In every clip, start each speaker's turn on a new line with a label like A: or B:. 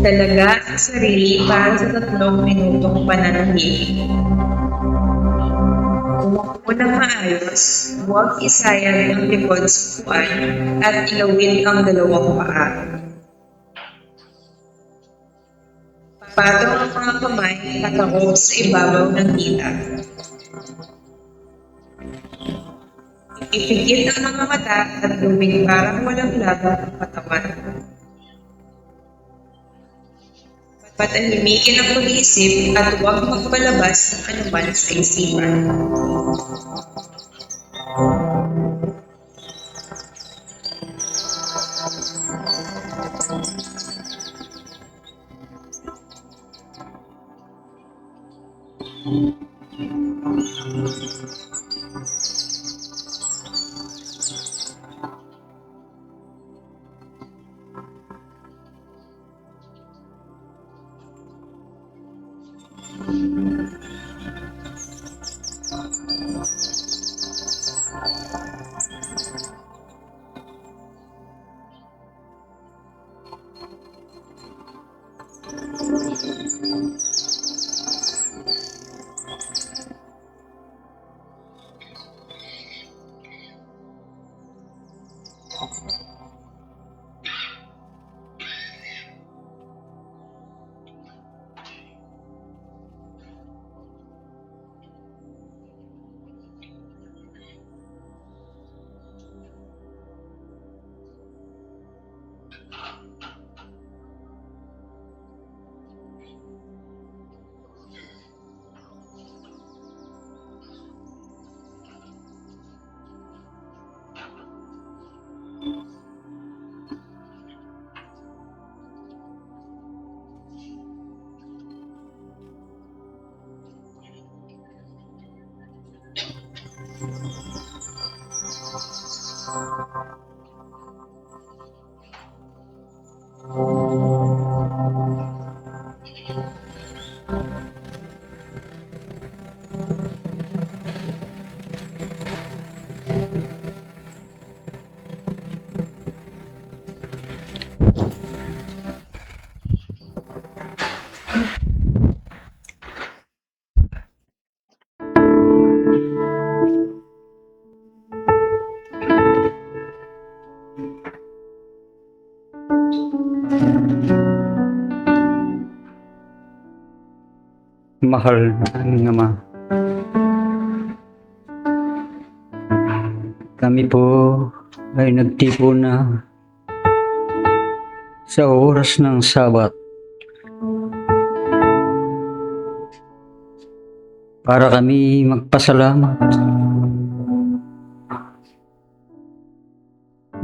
A: Dalaga ang sarili para sa 3 minutong pananahimik. Umupo ng maayos, huwag isayang ang likod sa upuan at ilawin ang dalawang paa. Patong ang mga kamay patako sa ibabaw ng dila. Ipikit ang mga mata at gawing parang walang laban ang katawan. Patahimikin ang pag-iisip at huwag magpalabas ng anuman sa isipan.
B: Mahal na aming Ama, kami po ay nagtipo na sa oras ng Sabat para kami magpasalamat.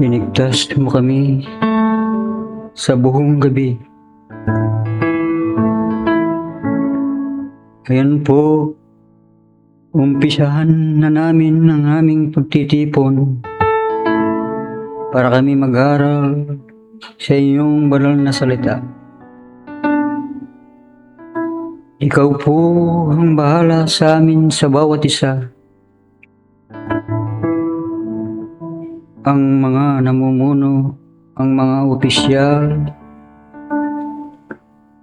B: Inigtas mo kami sa buong gabi. Ayan po, umpisahan na namin ang aming pagtitipon para kami mag-aral sa inyong banal na salita. Ikaw po ang bahala sa amin sa bawat isa. Ang mga namumuno, ang mga opisyal,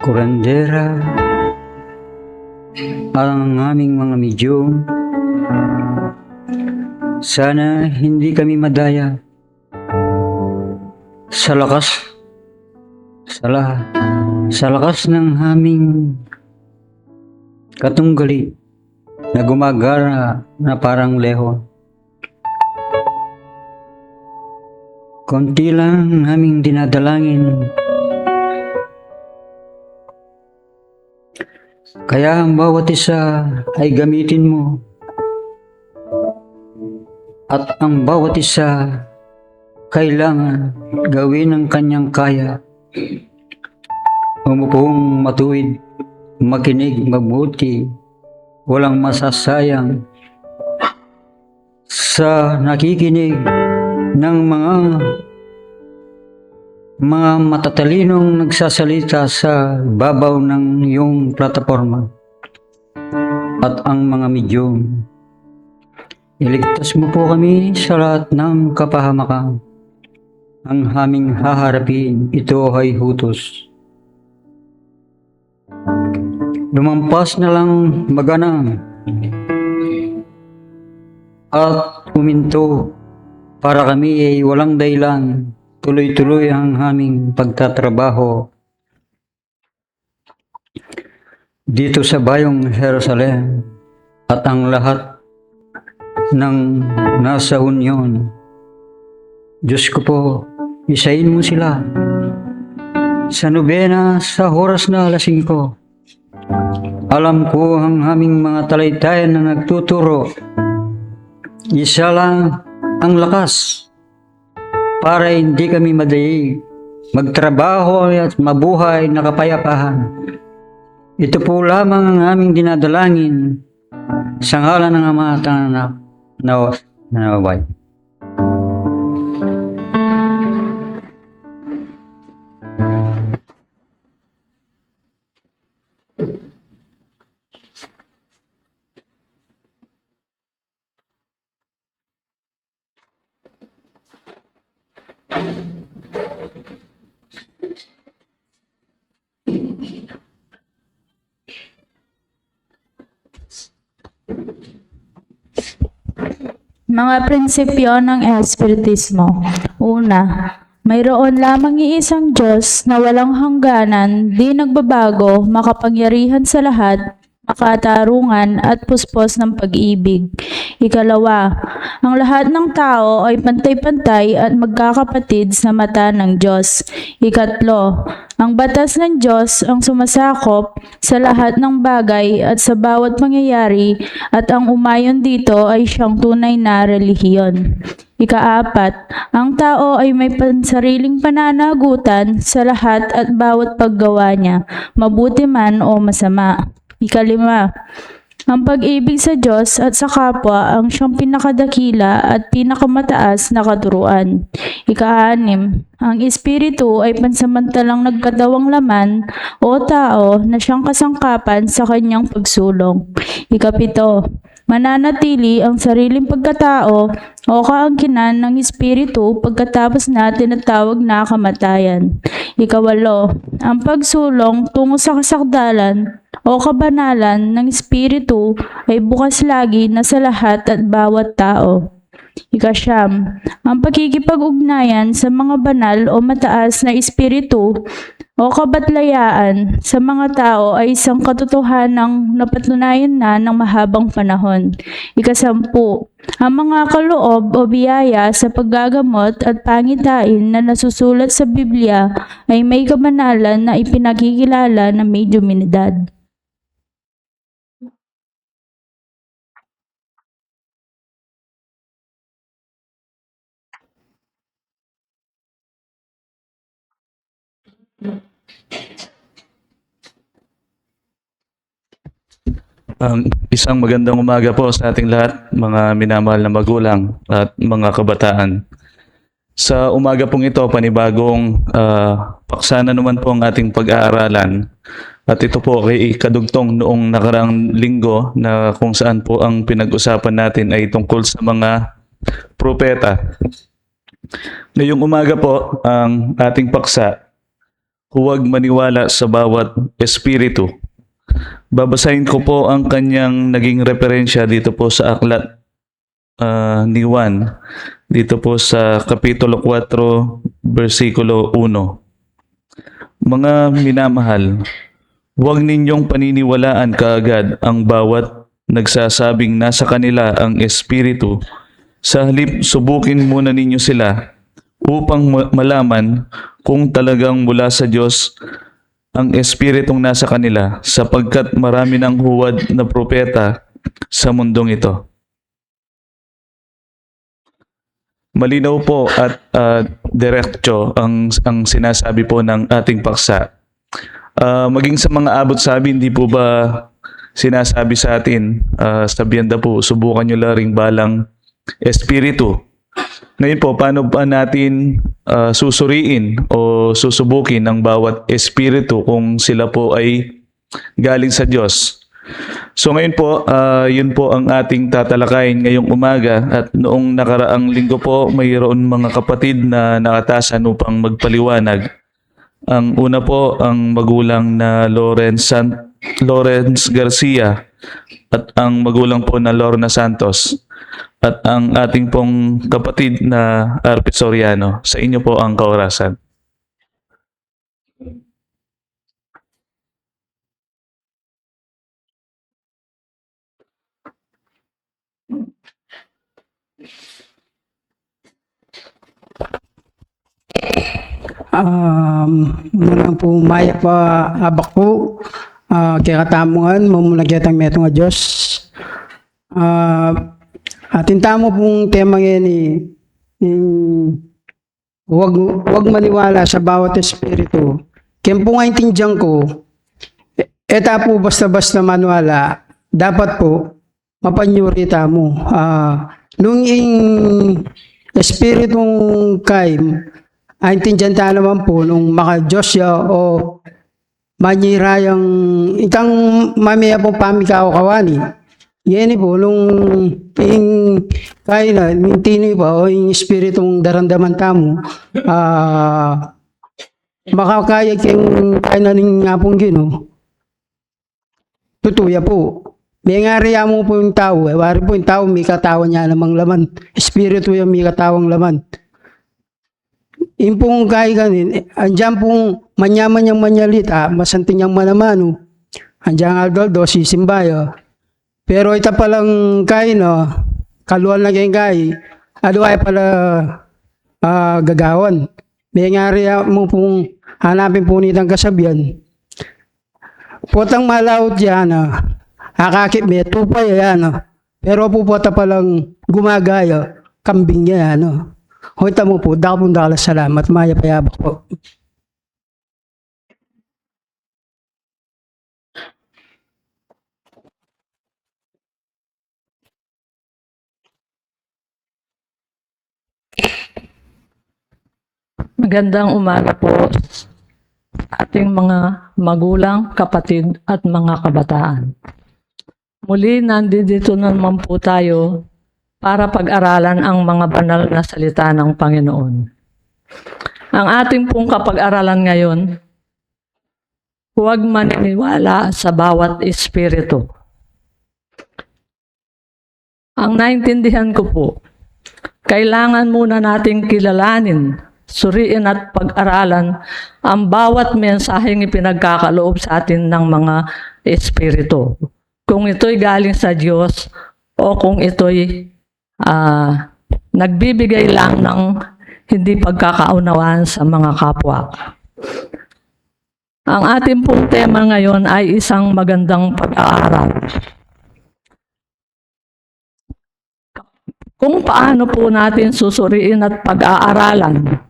B: kurandera, ang aming mga medyum. Sana hindi kami madaya sa lakas ng aming katunggali na gumagara na parang leho. Konti lang ang aming dinadalangin. Kaya ang bawat isa ay gamitin mo. At ang bawat isa kailangan gawin ang kanyang kaya. Umupong matuwid, makinig mabuti, walang masasayang sa nakikinig ng mga matatalinong nagsasalita sa babaw ng iyong plataforma at ang mga medyum. Iligtas mo po kami sa lahat ng kapahamakan. Ang aming haharapin, ito ay hutos. Lumampas na lang maganang at uminto para kami ay walang dahilan. Tuloy-tuloy ang aming pagtatrabaho dito sa bayong Jerusalem at ang lahat ng nasa Union. Diyos ko po, isayin mo sila sa nobena sa oras na 5. Alam ko ang aming mga talaytayan na nagtuturo. Isa lang ang lakas para hindi kami madaig, magtrabaho at mabuhay na kapayapaan. Ito po lamang ang aming dinadalangin sa ngalan ng Ama at ng Anak na nawaway.
C: Mga prinsipyo ng Espiritismo. Una, mayroon lamang iisang Diyos na walang hangganan, di nagbabago, makapangyarihan sa lahat, makatarungan at puspos ng pag-ibig. Ikalawa, ang lahat ng tao ay pantay-pantay at magkakapatid sa mata ng Diyos. Ikatlo, ang batas ng Diyos ang sumasakop sa lahat ng bagay at sa bawat pangyayari at ang umayon dito ay siyang tunay na relihiyon. Ikaapat, ang tao ay may pansariling pananagutan sa lahat at bawat paggawa niya, mabuti man o masama. Ikalima, ang pag-ibig sa Diyos at sa kapwa ang siyang pinakadakila at pinakamataas na katuruan. Ika-6, ang Espiritu ay pansamantalang nagkatawang laman o tao na siyang kasangkapan sa kanyang pagsulong. Ika-7, mananatili ang sariling pagkatao o kaangkinan ng Espiritu pagkatapos na tinatawag na kamatayan. Ika-8, ang pagsulong tungo sa kasakdalan o kabanalan ng Espiritu ay bukas lagi na sa lahat at bawat tao. Ika-9, ang pagkikipag-ugnayan sa mga banal o mataas na espiritu o kabatlayaan sa mga tao ay isang katotohanang napatunayan na ng mahabang panahon. Ika-10, ang mga kaloob o biyaya sa paggagamot at pangitain na nasusulat sa Biblia ay may kabanalan na ipinakikilala na may divinidad.
D: Isang magandang umaga po sa ating lahat, mga minamahal na magulang at mga kabataan. Sa umaga pong ito, panibagong paksa na naman po ang ating pag-aaralan. At ito po ay kadugtong noong nakarang linggo na kung saan po ang pinag-usapan natin ay tungkol sa mga propeta. Ngayong umaga po, ang ating paksa, huwag maniwala sa bawat espiritu. Babasahin ko po ang kanyang naging referensya dito po sa aklat ni Juan, dito po sa Kapitulo 4, versikulo 1. Mga minamahal, huwag ninyong paniniwalaan kaagad ang bawat nagsasabing nasa kanila ang espiritu. Sa halip, subukin muna ninyo sila upang malaman kung talagang mula sa Diyos ang espiritong nasa kanila, sapagkat marami ng huwad na propeta sa mundong ito. Malinaw po at diretso ang sinasabi po ng ating paksa. Maging sa mga abot-sabi, hindi po ba sinasabi sa atin, sa biyenda po, subukan nyo laring balang espiritu. Ngayon po, paano pa natin susuriin o susubukin ang bawat espiritu kung sila po ay galing sa Diyos? So ngayon po, yun po ang ating tatalakayin ngayong umaga, at noong nakaraang linggo po, mayroon mga kapatid na nakatasan upang magpaliwanag. Ang una po, ang magulang na Lawrence Garcia at ang magulang po na Lorna Santos. At ang ating pong kapatid na Arpit Soriano. Sa inyo po ang kaorasan.
E: Muna po maya pa abak po, kaya katamungan, mamunagyan ang meto nga Diyos. Atin tamo pong tema ngayon huwag maniwala sa bawat espiritu. Kaya po nga intindihan ko, eta po basta-basta maniwala, dapat po mapanyurita mo. Nung espiritong kaim, intindihan tayo naman po nung maka-Diyos siya o manyirayang itang mamaya po pamikaw kawani. Yan po, nung kaya na, tinoy pa, o yung espiritong darandaman tamo, makakaya kayong kaya na ning nga pong gino, tutuya po. May nga riya mo po yung tao, wari po yung tao, may katawan niya namang laman. Espiritu yung may katawang laman. Yung pong kaya ganin, andyan pong manyaman niyang manyalita, masanting niyang manamano, andyan Aldoldo, si Simbayo. Pero ito palang kaya, no, kaluan lang yung kaya, aluay pala gagawan. May nga riya mo pong hanapin po nitang kasabihan. Potang malawot yan, akakip may tupay yan, pero po pota palang gumagaya, kambing niya, Hoy tamo po, dakong dalas salamat, maya payabak po.
F: Magandang umaga po ating mga magulang, kapatid at mga kabataan. Muli nandito naman po tayo para pag-aralan ang mga banal na salita ng Panginoon. Ang ating pong kapag-aralan ngayon, huwag maniniwala sa bawat espiritu. Ang naintindihan ko po, kailangan muna nating kilalanin, suriin at pag-aralan ang bawat mensaheng ipinagkakaloob sa atin ng mga espiritu. Kung ito'y galing sa Diyos o kung ito'y nagbibigay lang ng hindi pagkakaunawaan sa mga kapwa. Ang ating pong tema ngayon ay isang magandang pag-aaral. Kung paano po natin susuriin at pag-aaralan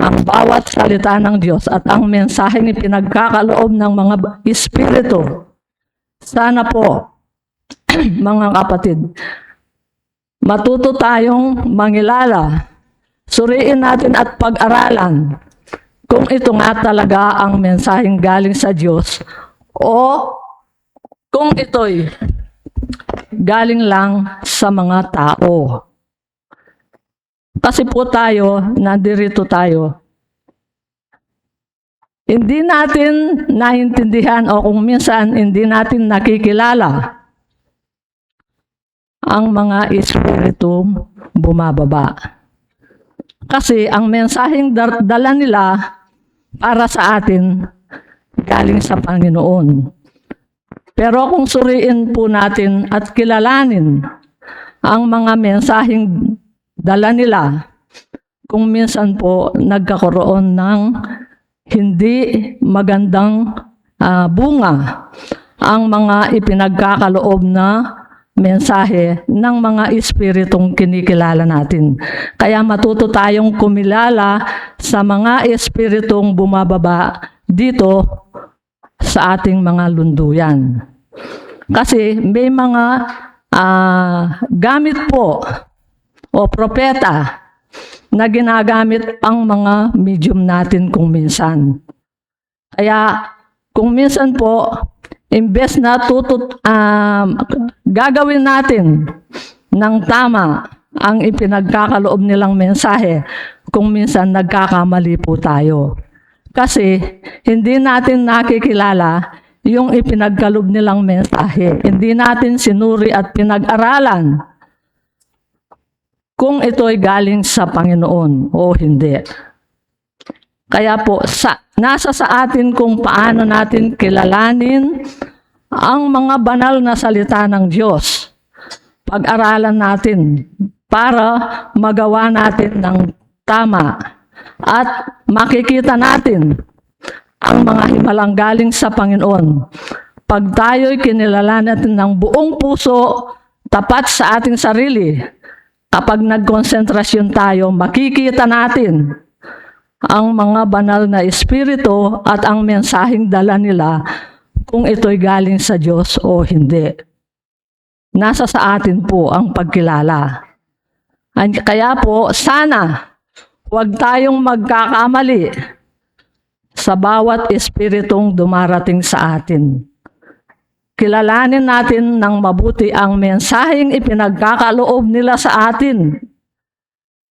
F: ang bawat salita ng Diyos at ang mensaheng ipinagkakaloob ng mga espiritu, sana po, mga kapatid, matuto tayong mangilala, suriin natin at pag-aralan kung ito nga talaga ang mensaheng galing sa Diyos o kung ito'y galing lang sa mga tao. Kasi po tayo, nandirito tayo, hindi natin naintindihan o kung minsan hindi natin nakikilala ang mga espiritu bumababa. Kasi ang mensaheng dala nila para sa atin galing sa Panginoon. Pero kung suriin po natin at kilalanin ang mga mensaheng dala nila, kung minsan po nagkakaroon ng hindi magandang bunga ang mga ipinagkakaloob na mensahe ng mga espiritong kinikilala natin. Kaya matuto tayong kumilala sa mga espiritong bumababa dito sa ating mga lunduyan. Kasi may mga gamit po o propeta na ginagamit ang mga medium natin kung minsan. Kaya kung minsan po, imbes na gagawin natin ng tama ang ipinagkakaloob nilang mensahe, kung minsan nagkakamali po tayo. Kasi hindi natin nakikilala yung ipinagkaloob nilang mensahe. Hindi natin sinuri at pinag-aralan kung ito'y galing sa Panginoon o hindi. Kaya po, nasa sa atin kung paano natin kilalanin ang mga banal na salita ng Diyos. Pag-aralan natin para magawa natin ng tama at makikita natin ang mga himalang galing sa Panginoon. Pag tayo'y kinilala natin ng buong puso, tapat sa ating sarili, kapag nagkonsentrasyon tayo, makikita natin ang mga banal na espiritu at ang mensaheng dala nila kung ito'y galing sa Diyos o hindi. Nasa sa atin po ang pagkilala. Kaya po, sana huwag tayong magkakamali sa bawat espiritong dumarating sa atin. Kilalanin natin ng mabuti ang mensaheng ipinagkakaloob nila sa atin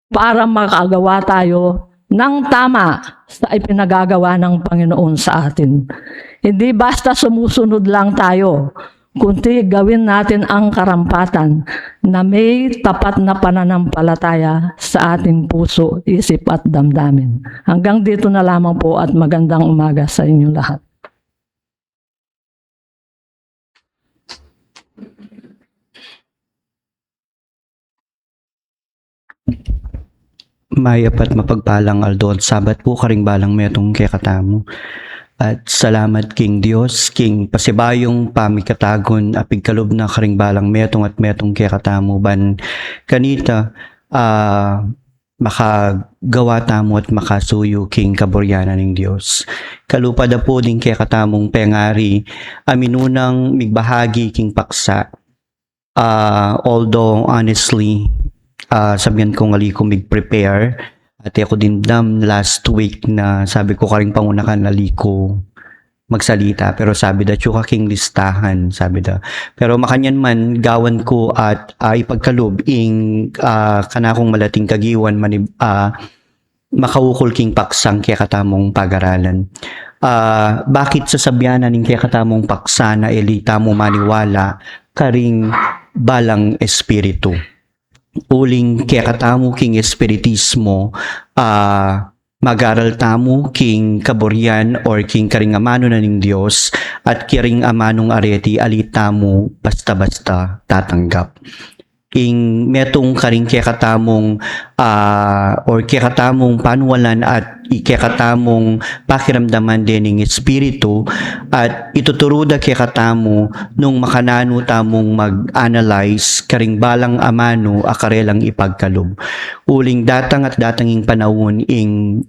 F: para makagawa tayo ng tama sa ipinagagawa ng Panginoon sa atin. Hindi basta sumusunod lang tayo, kundi gawin natin ang karampatan na may tapat na pananampalataya sa ating puso, isip at damdamin. Hanggang dito na lamang po at magandang umaga sa inyong lahat.
G: Maya pat mapagpalang Aldo at sabat po karing balang metong kekatamo. At salamat King Dios, King pasibayong pamikatagon apig kalob na karing balang metong at metong kekatamo ban kanita makagawa tamo at makasuyo King kaboryanan ng Dios. Kalupa da po din kekatamong pengari aminunang migbahagi King paksa. Although honestly sabihan ko ngali ko mig-prepare at ako din dam last week na sabi ko karing pangunakan nali ko magsalita pero sabi da chuka king listahan sabi da pero makanyan man gawan ko at ipagkalob ing kanakong malating kagiwan makawukol king paksang kaya katamong pag-aralan. Bakit sasabihanan ng kaya katamong paksa na elita mo maniwala karing balang espiritu? Uling kaya katamo king espiritismo, mag-aral tamo king kaboryan or king karing amano na ng Diyos at kiring amanong areti alita mo basta-basta tatanggap. King metong karing kaya katamong or kaya katamong panwalan at kaya katamong pakiramdaman din ng espiritu at ituturuda kaya katamo nung makanano tamong mag-analyze karing balang amano akarelang ipagkalob. Uling datang at datanging panahon ing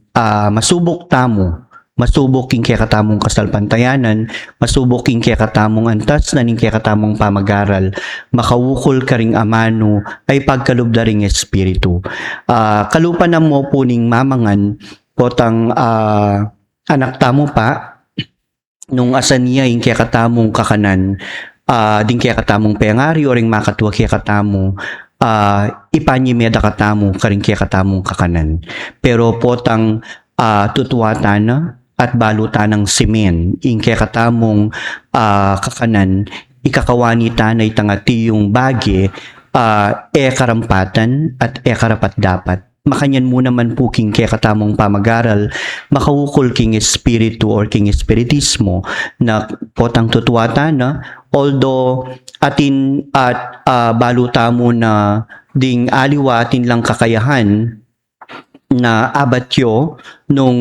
G: masubok tamo. Masubok king kaya katamong kasalpantayanan, masubok king kaya katamong antas na ning kaya katamong pamag-aral, makawukol karing amano ay pagkalob da ring espiritu. Kalupa na mo po ning mamangan, potang anak tamo pa, nung asan niya yung kaya katamong kakanan, din kaya katamong pengari o ring makatwa kaya katamo, ipanyimeda katamo karing kaya katamong kakanan. Pero potang tutuwatan na, at balutan ng simen ing kaya katamong kakanan ikakawani tanay tangati yung bagi karampatan at karapat dapat makanyan mo naman po king kaya katamong pamag-aral makawukol king espiritu or king espiritismo na potang tutuwatan na although atin at baluta mo na ding aliwa atin lang kakayahan na abatyo nung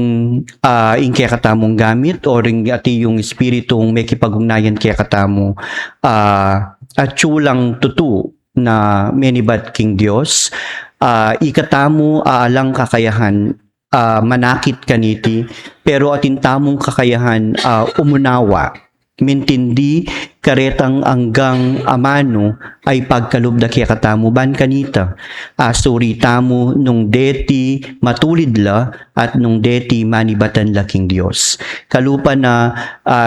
G: ing kaya katamong gamit o ring ati yung espiritong may kipagugnayan kaya katamo at chulang tutu na menibat king Dios ikatamo alang kakayahan manakit kaniti pero atin tamong kakayahan umunawa mintindi karetang anggang amano ay pagkalob da kaya katamo ban kanita suri tamo nung deti matulid la at nung deti manibatan laking Dios kalupa na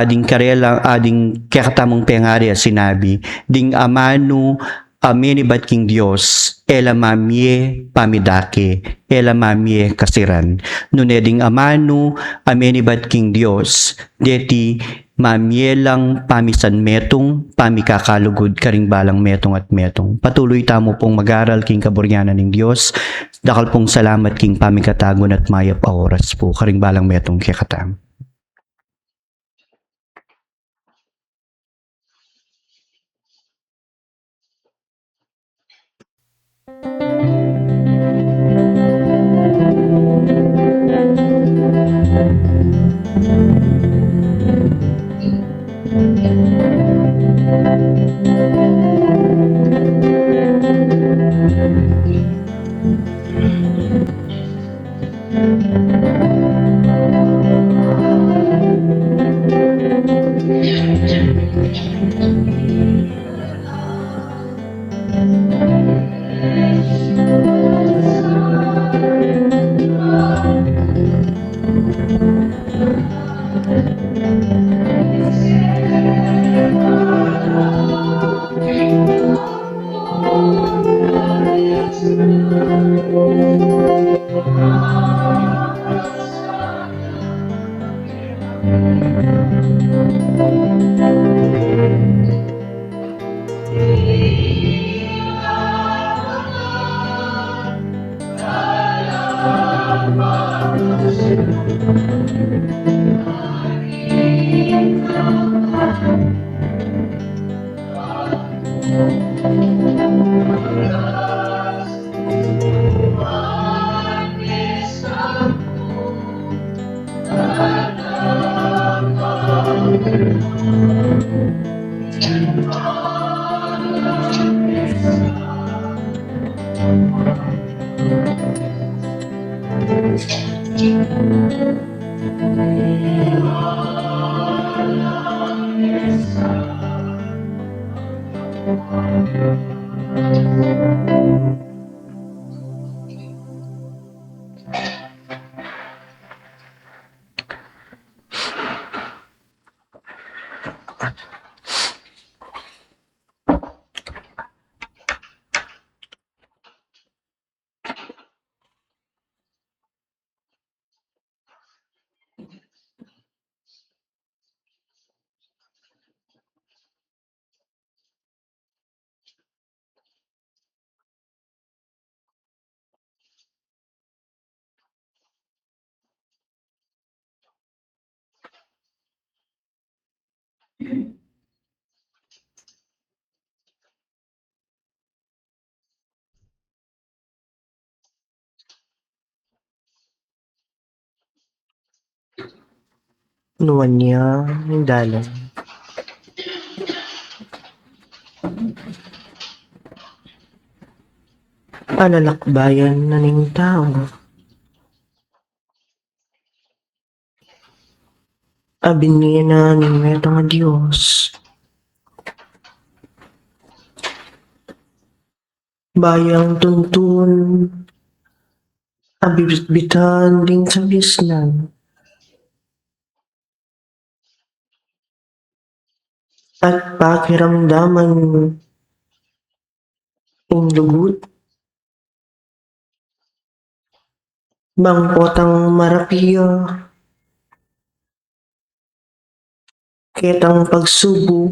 G: ding karela ding kaya katamong pengari sinabi ding amano amenibat king Dios ela mamye pamidake ela mamye kasiran nuneding amano amenibat king Dios deti mamyelang pamisan metong pamikakalugod karing balang metong at metong patuloy tamo pong mag-aral king kaboryanan ng Diyos dakal pong salamat king pamikatagon at mayap oras po karing balang metong kikatam.
H: Nuwan niya yung dalan. Palalakbayan na ning tao. Abin niya na ning meto nga Diyos. Bayang tuntun, abibitbitan din sa bisnan. At pakiramdaman yung lugut. Bangkotang marapiya. Ketang pagsubo.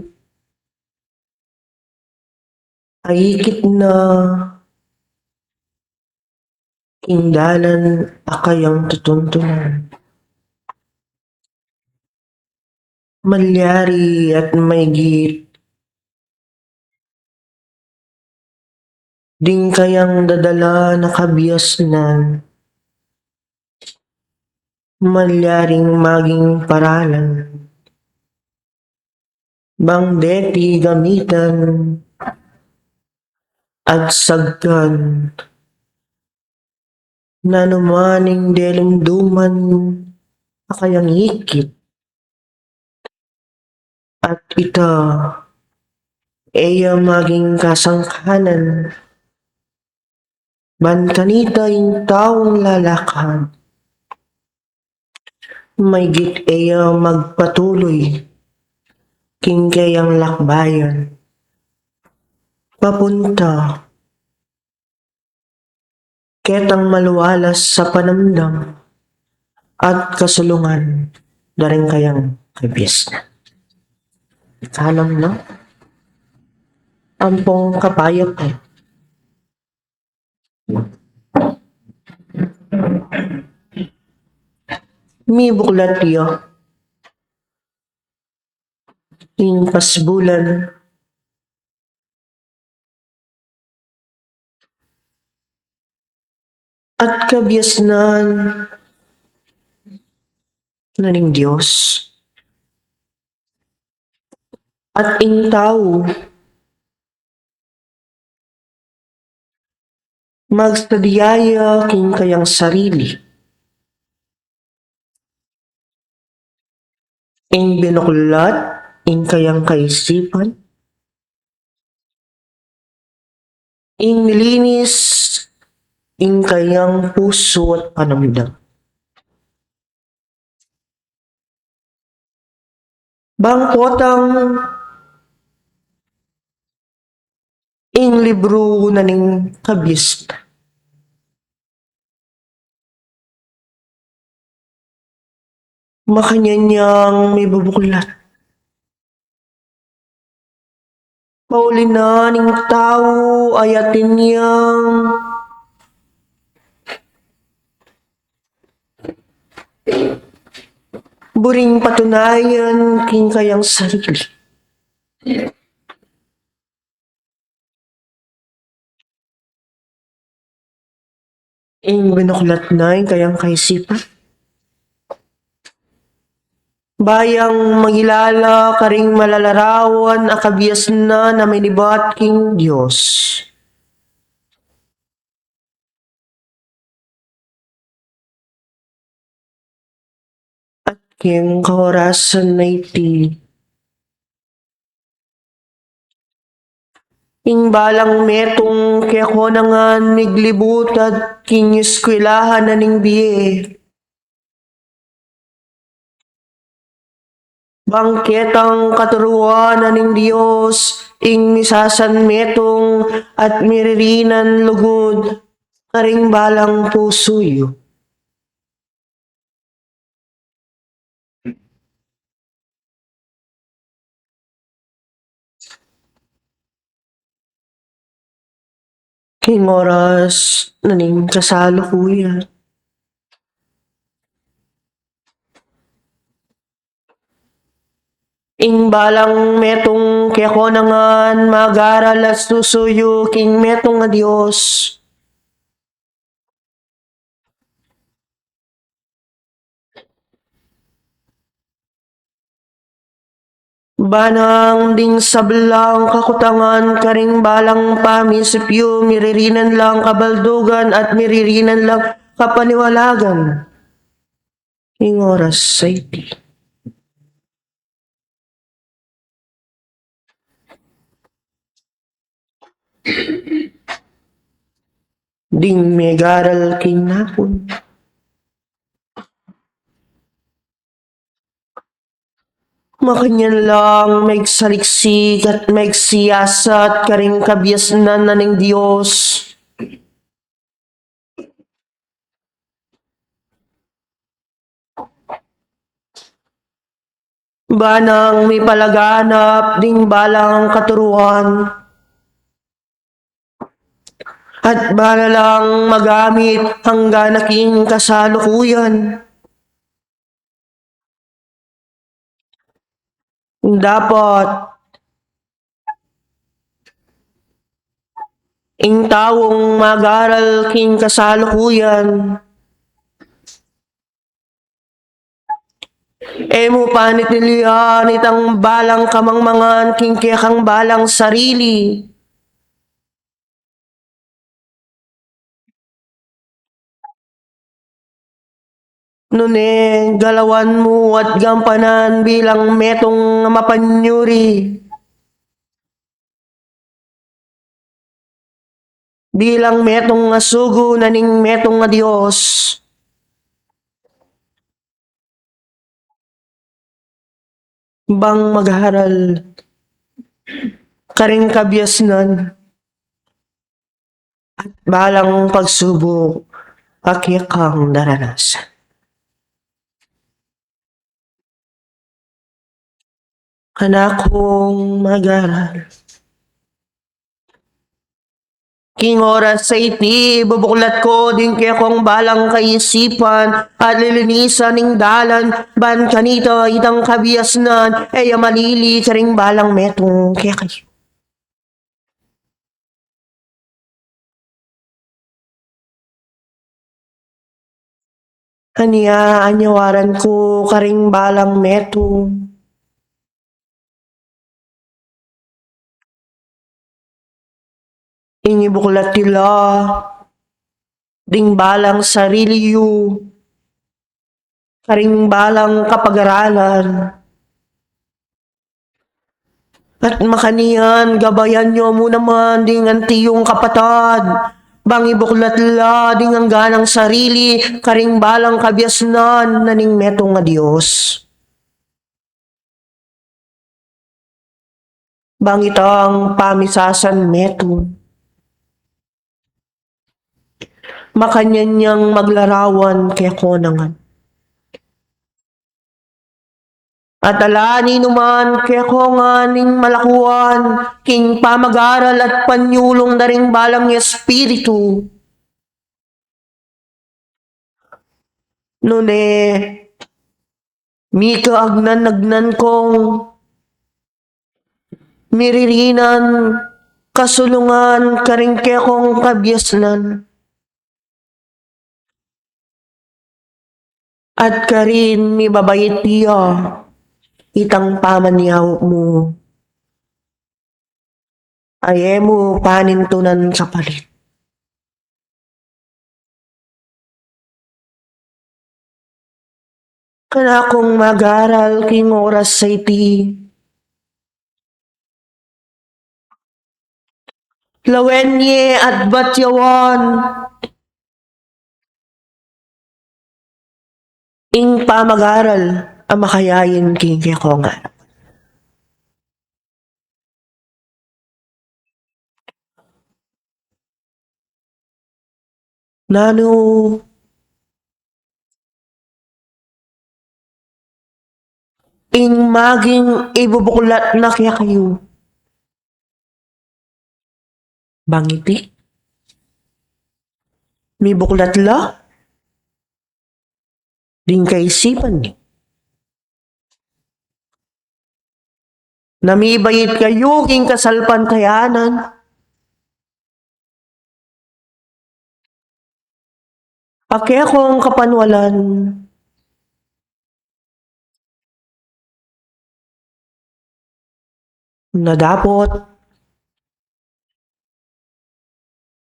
H: Ayikit na kindalan akayang tutuntunan. Malyari at maygit. Ding kayang dadala na kabiyasnan. Malyaring maging paralan. Bang deti gamitan at sagkan. Nanumaning delumduman akayang ikit. At ita eya maging kasangkanan. Bantanita yung taong lalakad. Maygit eya magpatuloy. King kayang lakbayan. Papunta. Ketang maluwalas sa panamdam. At kasulungan. Daring kayang kabis na. Kalam na. Ampong kapayap eh. Mi buklat yo. Ing pasbulan. At kabiasnan naning Diyos. At ing tao magsadiyaya king kayang sarili. Ing binuklat, ing kayang kaisipan. Ing nilinis, ing kayang puso at panamdam. Bangkotang ing libro na ning kabis. Makanyanyang may bubuklat. Pauli na ning tao ayatin niyang buring patunayan king kayang sarili. Ing binuklat na ing kayang kaisipan. Bayang magilala karing malalarawan akabiyas na minibat king Diyos. At king kaorasan na iti. Ing balang metong kaya ko nangan miglibot at king eskwelahan na ning biye. Bangketang katuruan na ning Diyos, ing misasan metong at miririnan lugod, karing balang pusuyo. King oras na ning kasalukuyan. Ing balang metong kaya ko nangan mag-aral at susuyo king metong nga Diyos. Banang ding sablang kakutangan karing balang pamisipyo miririnan lang kabaldugan at miririnan lang kapaniwalagan. Ing oras sa iti. Ding megaral king napon. Makanyan lang magsaliksik at magsiyasat karing kabiasnan na ning Diyos. Banang may palaganap ding balang katuruan. At bala lang magamit hanggang naking kasalukuyan. Dapat ing tawong mag-aral king kasalukuyan. Emo panitilian itang balang kamangmangan king kayakang balang sarili. Nune galawan mo at gampanan bilang metong mapanyuri. Bilang metong nga sugo na ning metong nga Diyos. Bang magharal karing kabiasnan at balang pagsubok akikang daranasan. Anakong mag-aral. King oras sa iti, bubuklat ko din kaya kong balang kaisipan at lilinisan ning dalan ban kanito itang kabiasnan ay malili karing balang metong kaya kayo. Anya anyawaran ko karing balang metong inibuklat tila ding balang sarili yu karing balang kapag-aralan at makanian gabayan nyo mo naman ding antiyong kapatad bang ibuklat la ding ang ganang sarili karing balang kabiasnan na ning metong nga Diyos. Bang itang pamisasan metong makanyan niyang maglarawan kaya konangan. At alani numan kaya ko nga ning malakuan, king pamag-aral at panyulong na ring balang espiritu. Nune, mi kaagnan-nagnan kong miririnan, kasulungan, karing kaya kong kabyasnan. At karin mi babayit tiya, itang pamanyaw mo. Ayemo panintunan sa palit. Kana kong mag-aral king oras sa iti. Lawenye at batyawan. Ing pamag-aral ang makayayin king ko nga. Nano ing maging ibubuklat na kaya kayo. Bangiti? May buklat la? Ding kaisipan ni. Namibayit kayo king kasalpantayanan. Ake akong kapanwalan. Na dapat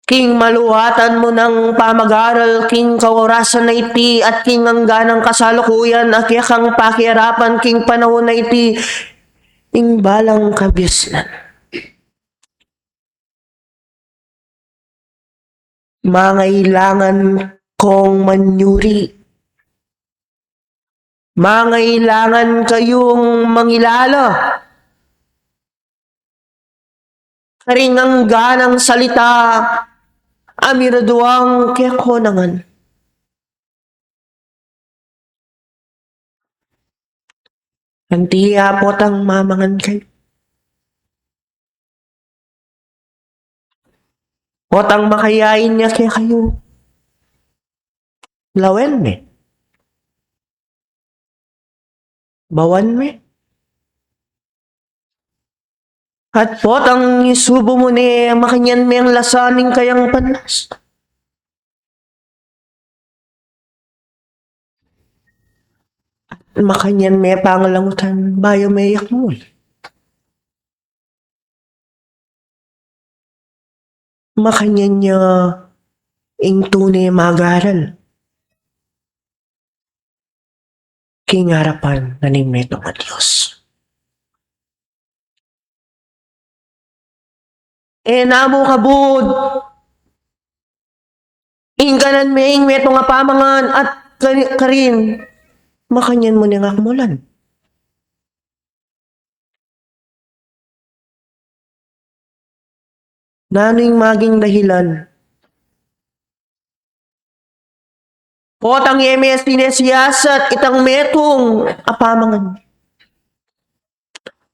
H: king maluwatan mo ng pamag-aral, king kaorasan na iti, at king angganang kasalukuyan, at kang pakiarapan, king panahon na iti, ing balang kabisnan. Mangailangan kong manyuri. Mangailangan kayong mangilala. Karing ang ganang salita, amiraduang kekonangan. Antiya po tang mamangan kayo. Potang makayain niya kaya kayo. Lawen me. Bawan me. At potang isubo mo ni makanyan me ang lasaning kayang panas. Makanyan me pangalangutan bayo me yakmul. Makanyan niya ing tunay mag-aral. Kingarapan na ni Meto nga Diyos. Namo kabud. Ingkanan me ing Meto nga pamangan at karin. Makanyan mo nga kamulan. Naning maging dahilan. Potang yemes tinesiyasat itang metong apamangan.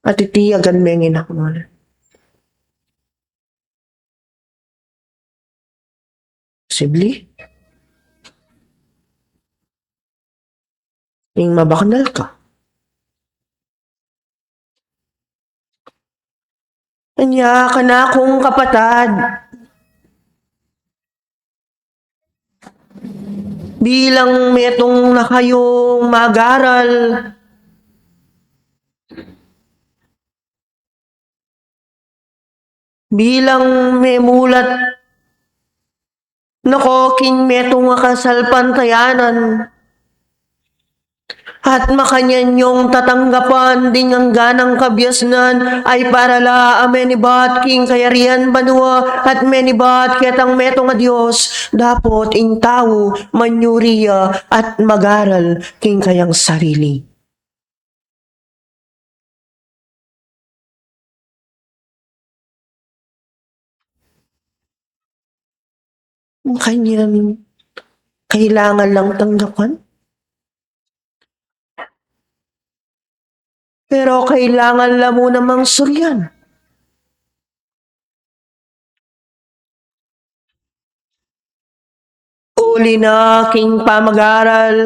H: At itiyagan mengin ako mo. Sibli? Ing mabaknal ka. Anya ka na akong kapatad. Bilang metong na kayong mag-aral. Bilang may mulat nako king metong nga kasalpantayanan. At makanyan yung tatanggapan ding ang ganang kabyasnan ay para la amenibat king kayarian banua at menibat ketang metong nga Diyos dapot ing tao manyuriya at magaral king kayang sarili. Makanyan kailangan lang tanggapan. Pero kailangan lang mo namang suryan. Uli na king pamag-aral.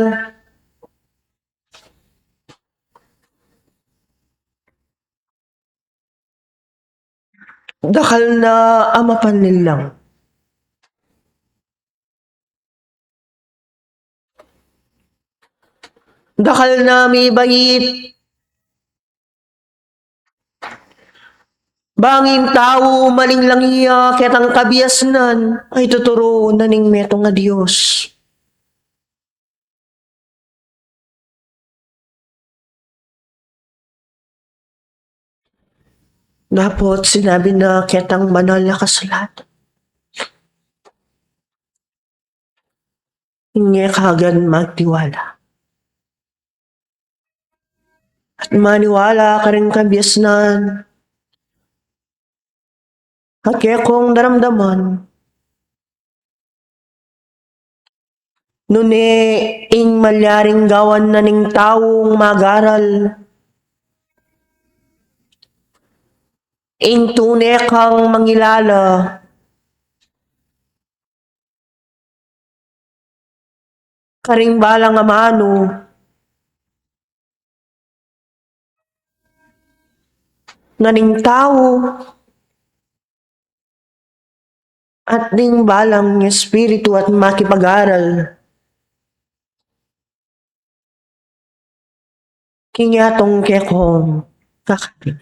H: Dakal na amapan nilang. Dakal na may bait. Bangin tao maling lang iya ketang kabiasnan ay tuturo na ning meto nga Diyos. Napot sinabi na ketang banal na kasulat. Hindi kagad magtiwala. At maniwala ka rin kabiasnan. At kaya kong naramdaman. Nune ing malyaring gawan na ning taong magaral. Ing tunay kang mangilala. Karing balang amano. Naning tao. At ning balang ng espiritu at makipag-aral. Kinyatong kekong kakapit.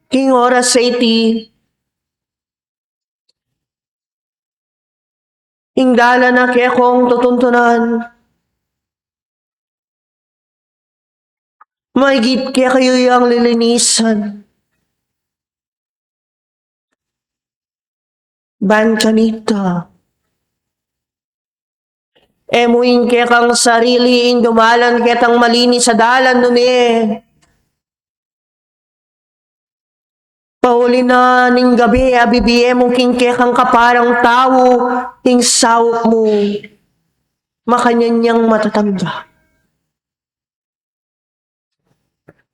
H: King oras sa iti. Ingdala na kekong tutuntunan. Maigit kaya kayo yung lilinisan. Ban kanita. Emuin kaya kang sarili ing dumalan ketang malinis sa dalan nun eh. Pauli na ning gabi, abibiye mo king kekang kaparang tao, ing sawok mo, makanyanyang matatangga.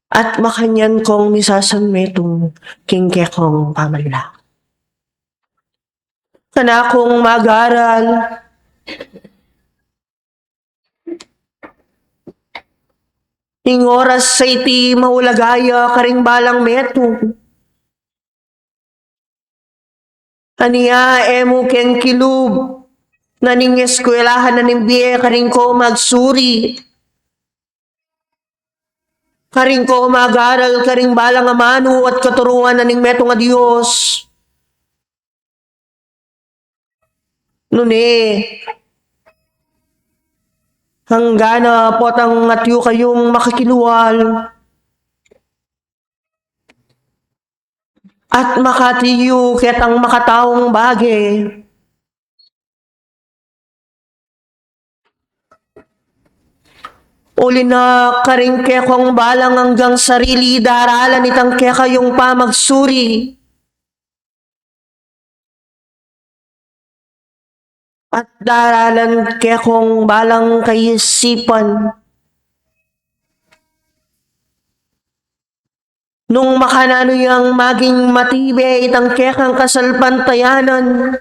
H: At makanyan kong misasan metong king kekong pamala. Kana kong mag-aral, ing oras sa iti maulagaya karing balang metong. Aniya emo ken kilub na ning eskwelahan na ning biye karing ko magsuri. Karing ko mag-aral karing balang amano at katuruan na ning meto nga Diyos. Nune, hanggana potang atyo kayong makakiluwal. At makatiyo ketang makataong bagay. Uli na karing kekong balang hanggang sarili daralan itang keka yung pamagsuri. At daralan kekong balang kaisipan. Nung makanano yung maging matibe itang kekang kasalpantayanan.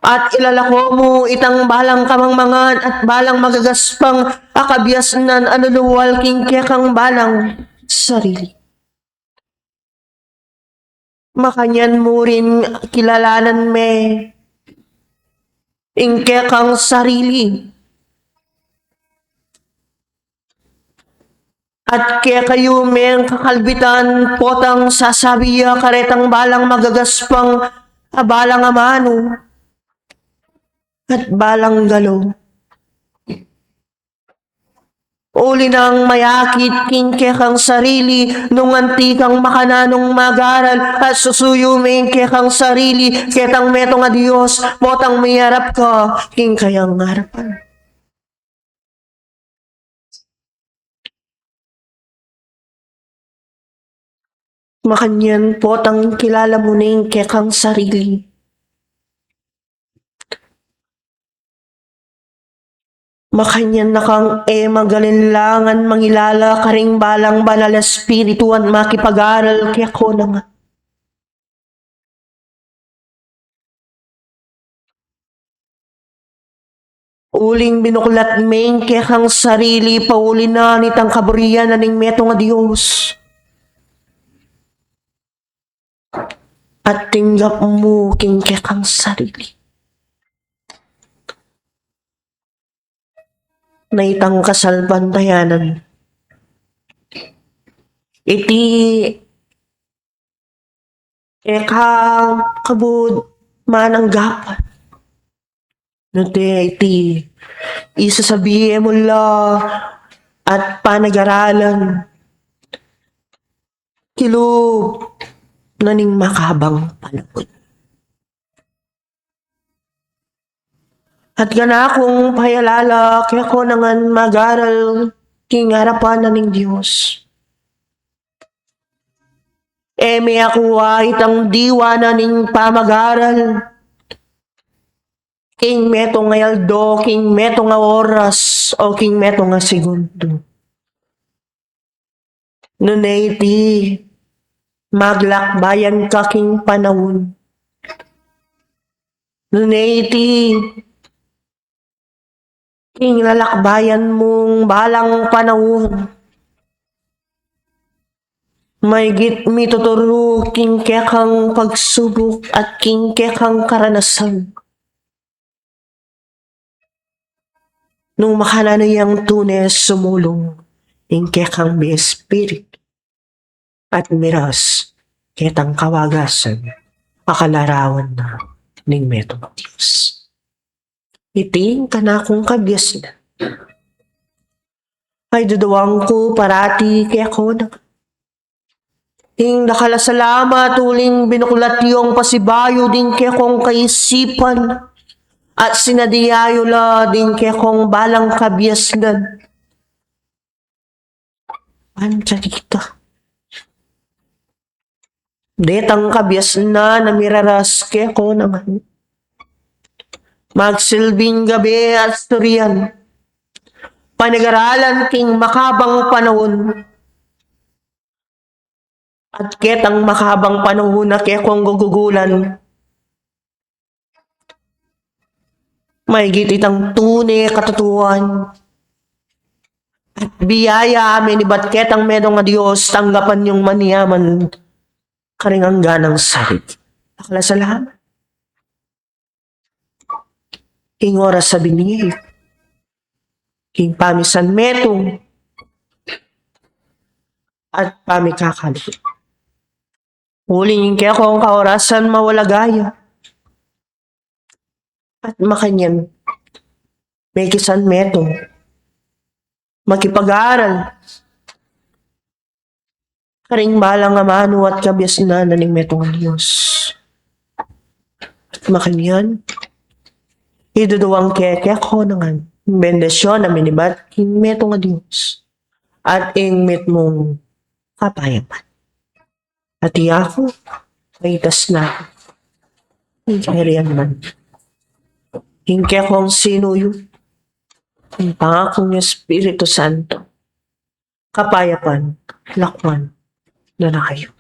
H: At ilalako mo itang balang kamangmangan at balang magagaspang akabiasnan anuluwal king kekang balang sarili. Makanyan mo rin kilalanan me ing kekang sarili. At kaya kayo may kakalbitan potang sasabiya karetang balang magagaspang balang amano at balang galo. Uli nang mayakit king kekang sarili nung antikang makananong magaral at susuyo may kekang sarili ketang meto nga Diyos potang mayarap ka king kayang harapan. Makanyan potang kilala mo na yung kekang sarili. Makanyan na kang magalinlangan mangilala karing balang banal espiritu at makipag-aral kaya ko na nga. Uling binuklat main kaya kang sarili pauli na nitang kaburian na ning meto nga Diyos. At tinggap mo king kaya kang sarili. Na itang kasalbantayanan. Iti kabud mananggapan. Iti isasabihin mo la at panag-aralan. Kilo naning makabang panahon. At gana akong payalala, kaya ko nangan mag-aral king harapan na ning Diyos. May ako itang diwa na ning pamag-aral. King meto nga yaldo, king meto nga oras, o king meto nga segundo. Nunay maglakbayan ka king panahon. Nunay king lalakbayan mong balang panahon. May git mi tuturo king kekang pagsubok at king kekang karanasan. Nung makanano yung tunes sumulong king kekang may spirit at miras ketang kawagasan akalarawan na ning metong Diyos. Iting kanakong kabyas na. Ay dudawang ko parati kaya ko na. Ting nakalasalamat uling binukulat yung pasibayo din kaya kong kaisipan at sinadiyayo la din kaya kong balang kabyas na. Andiyan dito. Detang kabyas na namiraras kaya ko naman. Magsilbing gabi at storyan. Panag-aralan king makabang panahon. At ketang makabang panahon na kaya kong gugugulan. May gititang tune katutuan. At biyaya amin iba't ketang medong nga Diyos tanggapan yung maniyaman karingang ganang sarit. Akala sa lahat. King oras sa binigay. King pamisan metong. At pamikakalit. Huling kaya kong kaorasan mawala gaya. At makanyan. May kisan metong. Makipag-aaral. Karing balang amano at kabyas na naning metong ang Diyos. At makanyan. Iduduwang keke ko nangan. Bendasyon na minibat king meto nga Diyos. At ing met mong kapayaman. At iyako, kaitas na. Hingkerian man. Hingke kong sino yun. Ang pangakong niya Espiritu Santo. Kapayapan, lakwan, na kayo.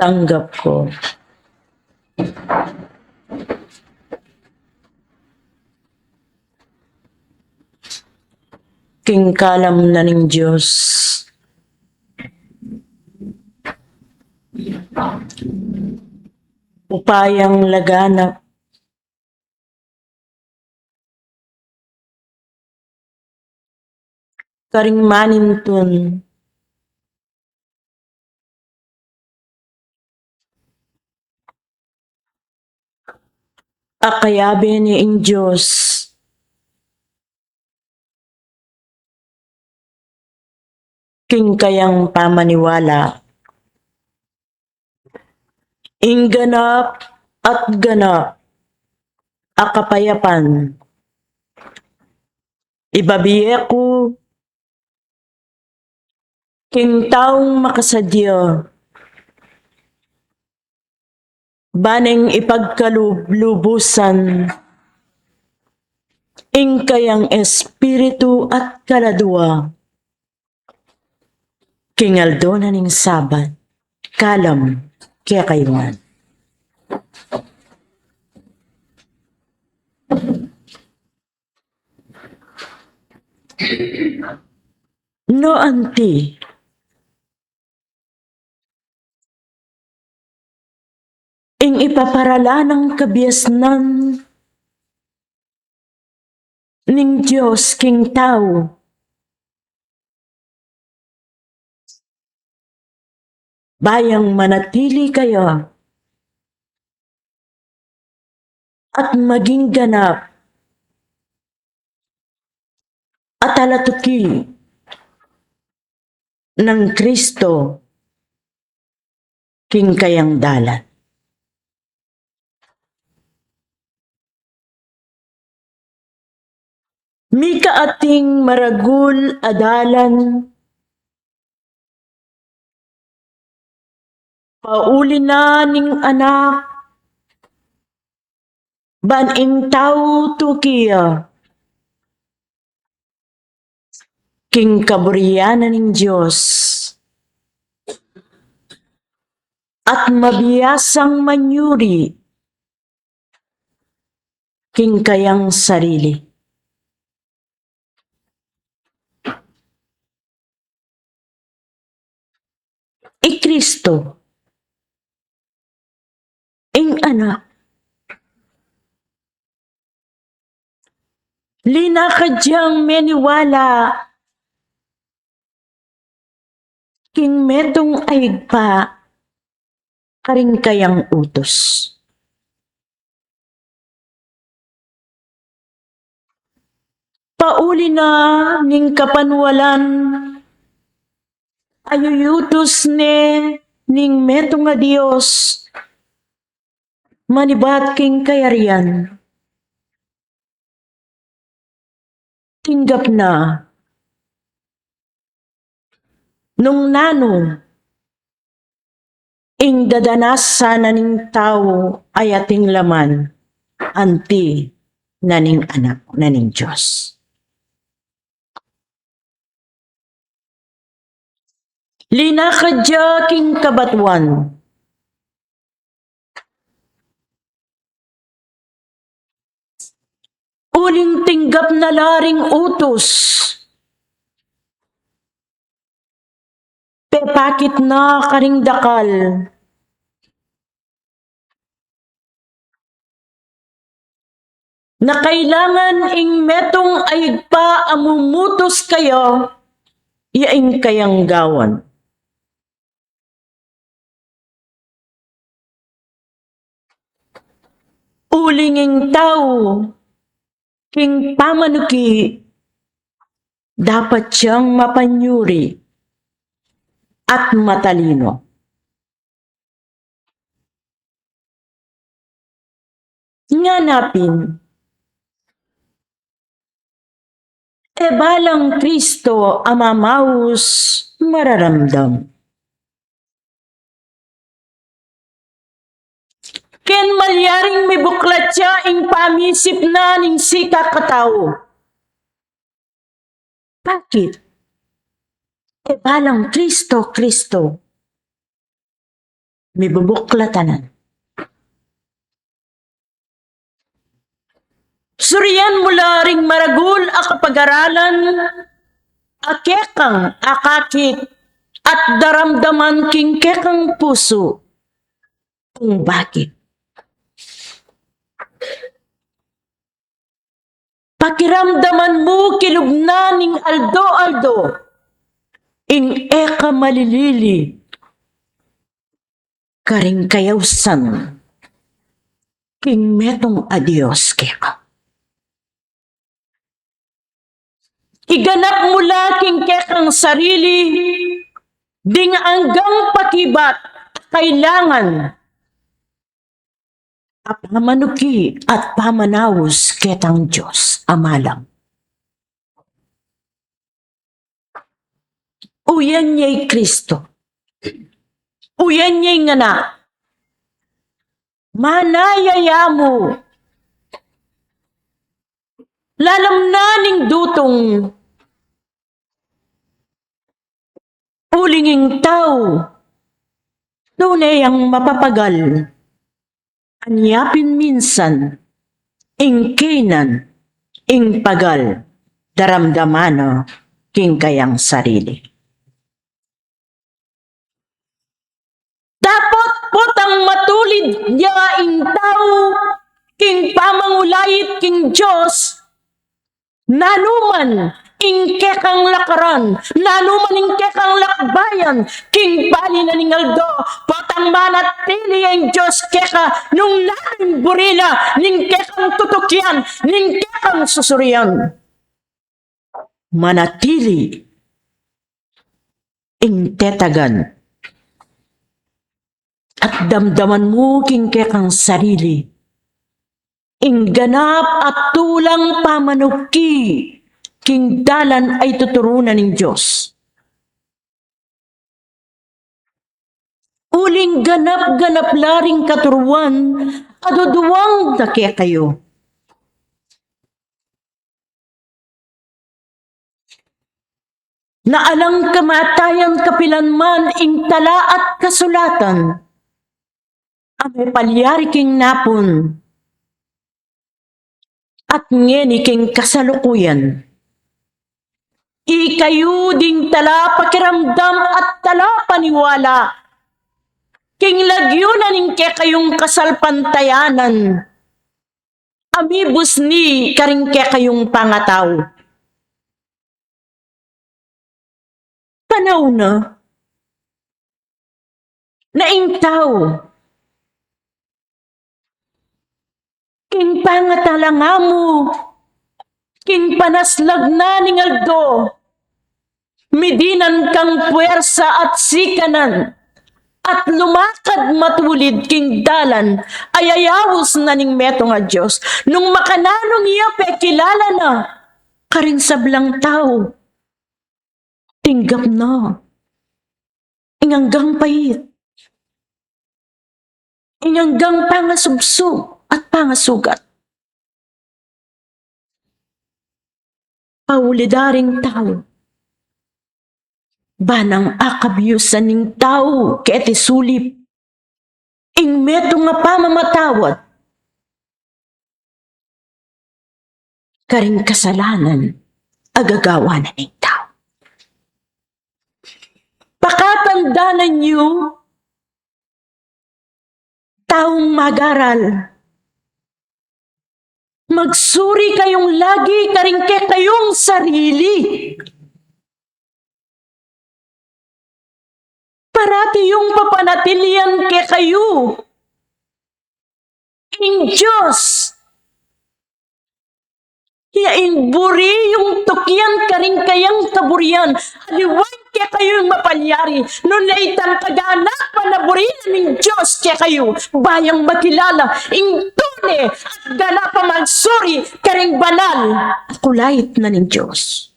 I: Tanggap ko. Kingkalam na ng Diyos. Upayang laganap. Karing manintun. Akayabe ni ing Diyos. King kayang pamaniwala. Ing ganap at ganap. Akapayapan. Ibabiye ko. King taong makasadya. Baneng ipagkalublubusan. Ing kayang espiritu at kaladwa. Kingaldo na ning sabat, kalam kaya kayuan. No anti, ing ipaparala ng kabiasnan ning Diyos king tao. Bayang manatili kayo at maging ganap at alatuki ng Kristo king kayang dalan. Mika ating maragul adalan, pauli na ning anak, baning tao tukiya, king kaburyanan ng Diyos, at mabiyasang manyuri, king kayang sarili. Kristo, ing anak, lina ka diyang meniwala, king metong aigpa, karing kayang utos. Pauli na ning kapanwalan, ayuyutos ning meto nga Dios, manibat king kayarian. Tinggap na, nung nanong, ing dadanas sana ning tao ay ating laman, anti naning anak naning Diyos. Lina ka dya king kabatuan, uling tinggap na laring utos, pepakit na karing dakal, na kailangan ing metong aigpa amumutos kayo, yaing kayang gawan. Ulinging tao, king pamanuki, dapat siyang mapanyuri at matalino. Nganapin, balang Kristo amamaus mararamdam. Ken malyaring may buklat siya ing pamisip na ning sika katao. Bakit? Balang Kristo, may bubuklatanan. Suryan mula ring maragul a kapag-aralan, akekang akakit, at daramdaman king kekang puso, kung bakit. Pakiramdaman mo kilubna ning aldo-aldo, ing eka malilili, karing kayawsan, king metong adios keka. Iganap mula king kekang sarili, ding anggang pakibat, kailangan, apamanuki at pamanawos ketang Diyos amalang. Uyan niya'y Kristo. Uyan niya'y ngana. Manayaya mo. Lalamnaning dutong ulinging tao. Tunay ang mapapagal. Anyapin minsan, ing kinan, ing pagal, daramdamano, king kayang sarili. Dapat potang matulid niya ing tao, king pamangulayit king Diyos, nanuman ingke kang lakaran, nanuman ingke kang lakbayan, king bali na ningaldo, patang manatili ang Diyos keka, nung namin burina, ningke kang tutukyan, ningke kang susurian. Manatili, ing tetagan, at damdaman mo kingke kang sarili, ing ganap at tulang pamanuki, king dalan ay tuturunan ng Diyos. Uling ganap-ganap laring katuruan, aduduwang dake kayo. Naalang kamatayan kapilanman ing tala at kasulatan, amay palyari king napon, at ngeni king kasalukuyan. Ikayo ding tala pakiramdam at tala paniwala. King lagyo na ning kayong kasalpantayanan. Amibus ni karing kayong pangataw. Panaw na. Naingtaw. King pangatalanga mo. King panaslag na ning aldo. Midinan kang puwersa at sikanan. At lumakad matulid king dalan, ayayawos na ning meto nga Diyos. Nung makananong iya kilala na, karing sablang tao. Tinggap na. Inganggang payit. Inganggang pangasubsub at pangasugat. Paulidaring tao. Banang akabyusan ning tao keti sulip. Ing meto nga pamamatawad. Karing kasalanan agagawa na ning tao. Pakatandanan niyo taong magaral. Magsuri kayong lagi karing kayong sarili. Parati yung papanatilian kayo. In Diyos. Yain buri yung tukyan karing kayang kaburian. Aliwan kayo yung mapalyari. Noon na itang kaganapan na burian ng Diyos kayo. Bayang makilala. Ing tune at ganapa magsuri karing banal. Kulait na ng Diyos.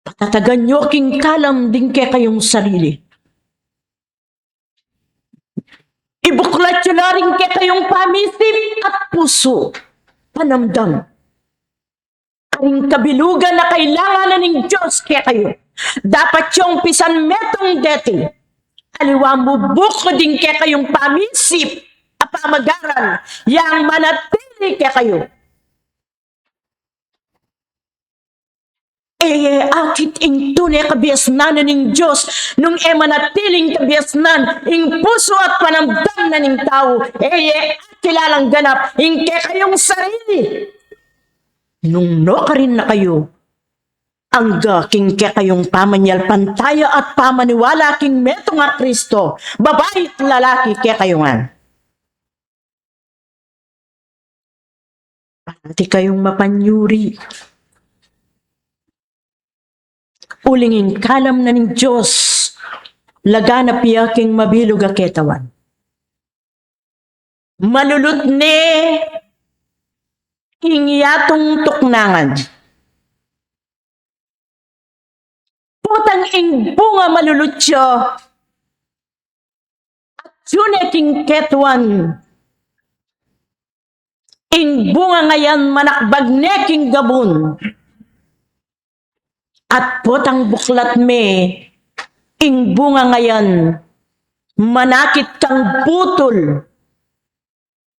I: Patatagan nyo king kalam din kayong sarili. Ibuklat nyo na rin kayong pamisip at puso. Panamdam. Karing kabilugan na kailangan na ng Diyos kayo. Dapat yung pisan metong deti. Aliwa mo buko din kayong pamisip at pamagaran. Yang manatili kayo. Akit ing tunay kabiasnan ng Diyos nung manatiling kabiasnan ing puso at panamdam na ng tao kilalang ganap ing kayong sarili nung no ka rin na kayo ang king kayong pamanyal pantaya at pamaniwala king meto nga Kristo babae at lalaki kayongan parati kayong mapanyuri. Ulingin kalam na ng Diyos, lagana piyaking mabilog a ketawan. Malulut ne, hingyatong tuknangan. Putang ing bunga malulut siya, at yun king ketawan. Ing bunga ngayon manakbag ne king gabon. At potang buklat me, ing bunga ngayon, manakit kang putol,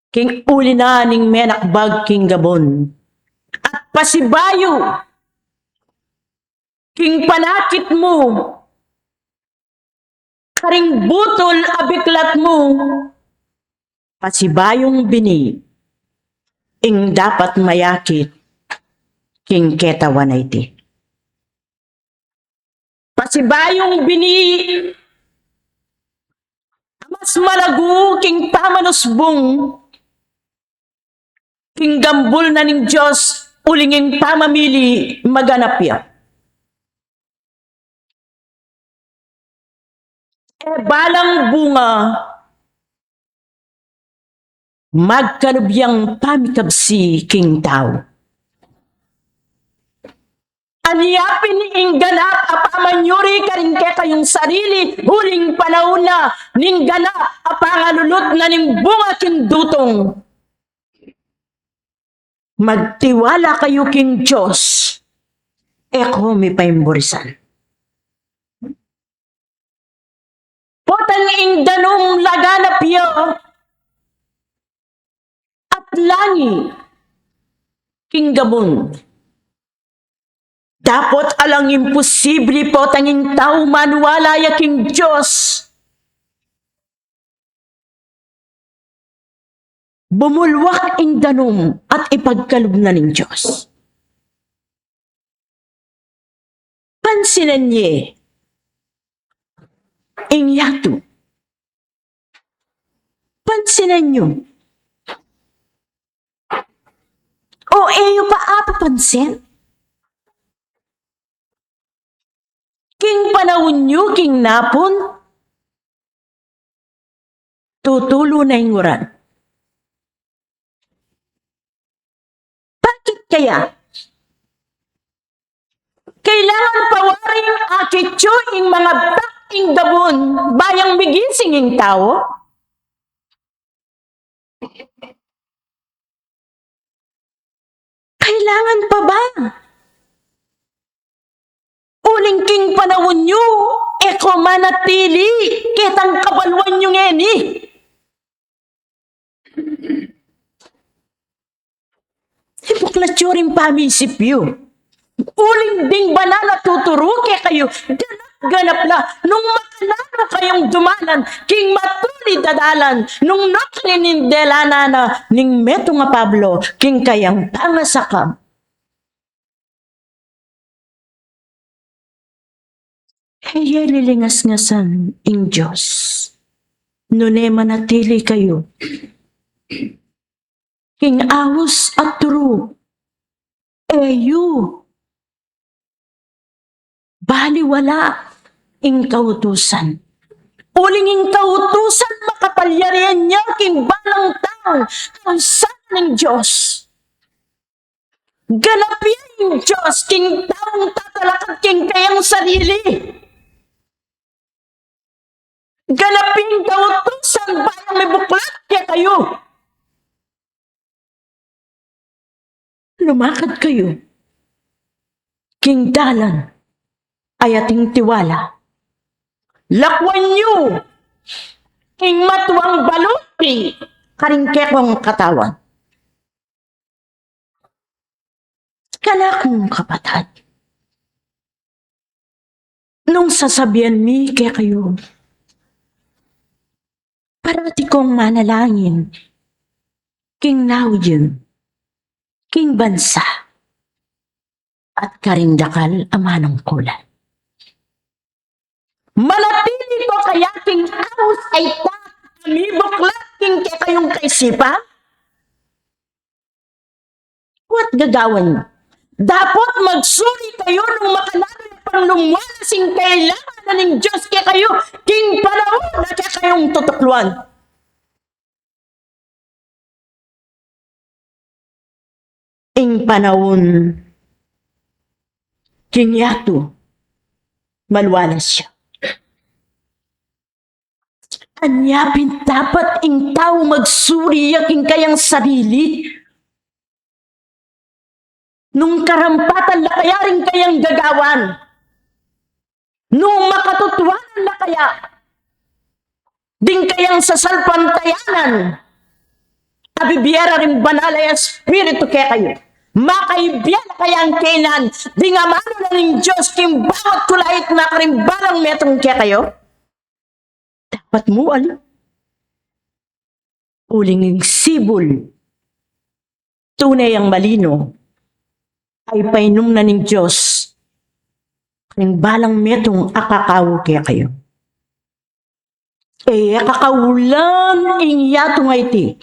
I: king uli na ning menakbag king gabon. At pasibayo, king panakit mo, karing butol abiklat mo, pasibayong bini, ing dapat mayakit, king ketawan na iti. Pasibayong bini, mas malago king pamanusbong, king gambol na ning Diyos, ulinging pamamili maganap ya. Balang bunga, magkalubyang pamikabsi king tao. Anyapin ing ganap apamanyuri karingke kayong sarili huling panahon na ning ganap apangalulot na ning bunga king dutong. Magtiwala kayo king Diyos. Eko mi paimburisan. Potang ing danong laganap yo at langi king gabon. Dapat alang imposible po tanging tao manuwala ya king Diyos. Bumulwak ing danom at ipagkalog na ning Diyos. Pansinan niya, ing yato. Pansinan niyo. O eyo pa apapansin? King panahon nyo, king napon, tutulo na inguran. Bakit kaya? Kailangan pawaring akityo ing mga baking gabon, bayang bigising ing tao? Kailangan pa ba? Uling king panahon nyo, eko manatili, kitang kabalwan nyo ngeni. Ipuklat rin pamisip yun. Uling ding banana tuturo kayo, ganap la, nung makalano kayong dumalan, king matuli dadalan, nung nakinindelana na, ning meto nga Pablo, king kayang tangasakam. Kaya lilingas-ngasan ing Diyos. Nune manatili kayo. King awos at turo. Eyo. Baliwala ing kautusan. Uling ing kautusan makapalyarihan niya king balang tao. Ang sana ng Diyos. Ganapin ing Diyos king taong tatalakad king kayang sarili. Ganapin kautusan bayang may buklat kaya kayo. Lumakad kayo. King dalan ay ating tiwala. Lakwan nyo. King matuwang baluti. Karingkekong katawan. Kanakong kapatid. Nung sasabihan mi kaya kayo, parati kong manalangin, king nawin, king bansa, at karindakal amanong kulan. Manatili ko kaya king awos ay kami buklat king kayong kaisipa? What gagawin? Dapat magsuri kayo nung makalaro pang lumwalasing kailangan na ng Diyos kaya kayo, king panahon na kaya kayong tutukluan. Ing panahon, king yato, malwalas siya. Anyapin dapat ing tao magsuri king kayang sarili. Nung karampatan na kaya rin kayang gagawan. Nung makatutuwanan na kaya. Ding kayang sasalpantayanan. Abibiyara rin banalay espiritu kaya kayo. Makaibiyara kaya ang kainan. Ding amano na ng Diyos kim bawat kulait na karimbalang metong kaya kayo. Dapat mo alam. Uling sibol. Tunay ang malino. ay painom na ng Diyos. Karing balang metong akakaw kaya kayo. Akakaulan ing yato nga iti.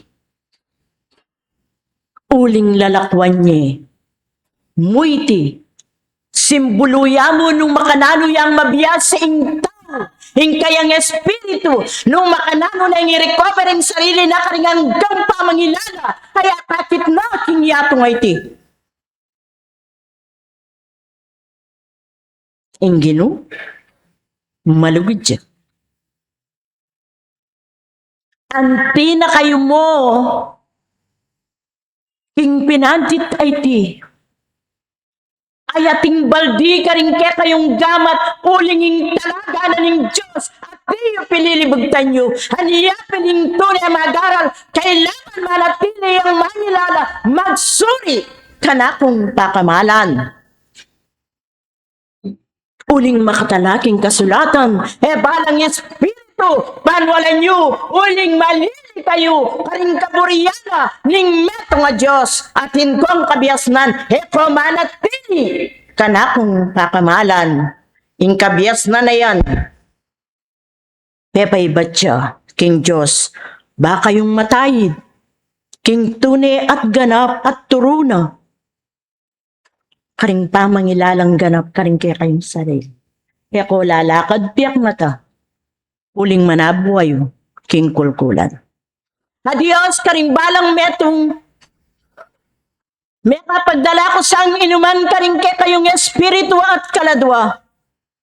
I: Uling lalakwan niya. Muiti. Simboluya mo nung makanano yang mabiyas sa ing tao. Ing kayang espiritu. Nung makanano na ing i-recover ang sarili na karingang gampa mangilala. Kaya takit na king yato nga iti. Ing Ginoo, malugid siya. Anti na kayo mo. King pinantit ay ti. Ayating baldi ka rin kaya kayong gamat ulinging talaga na ng Diyos at tiyo pililibugtan nyo. Aniya piling tunay mag-aral kailangan manatili ang manilala magsuri kanakong pakamalan. Uling makatalaking kasulatan balang espiritu panwalan nyo uling malili kayo karing kaburiyana ning meto nga Diyos at hinkong kabiasnan manatili kanakong pakamalan ing kabiasnan na yan paibat siya king Diyos baka yung matayid king tune at ganap at turuna karing pamangilalang ganap karing kaya kayong sarili kaya ko lalakad piyak mata uling manabuhay king kulkulan. Adios karing balang metong may kapagdala ko sang inuman karing kay kayong espiritu at kaladwa.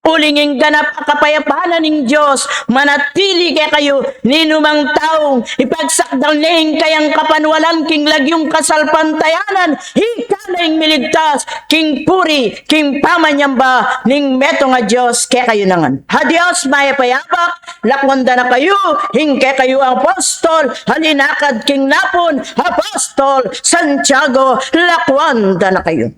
I: Ulinging ganap ang kapayapaan ng Diyos, manatili kay kayo ninumang taong ipagsakdang lehing kayang kapanwalan king lagyong kasalpantayanan, hika na ing miligtas, king puri, king pamanyamba, ning meto nga Diyos kay kayo nangan. Hadios maya payapak, lakwanda na kayo, hingke kayo apostol, halinakad king napon, apostol, Santiago, lakwanda na kayo.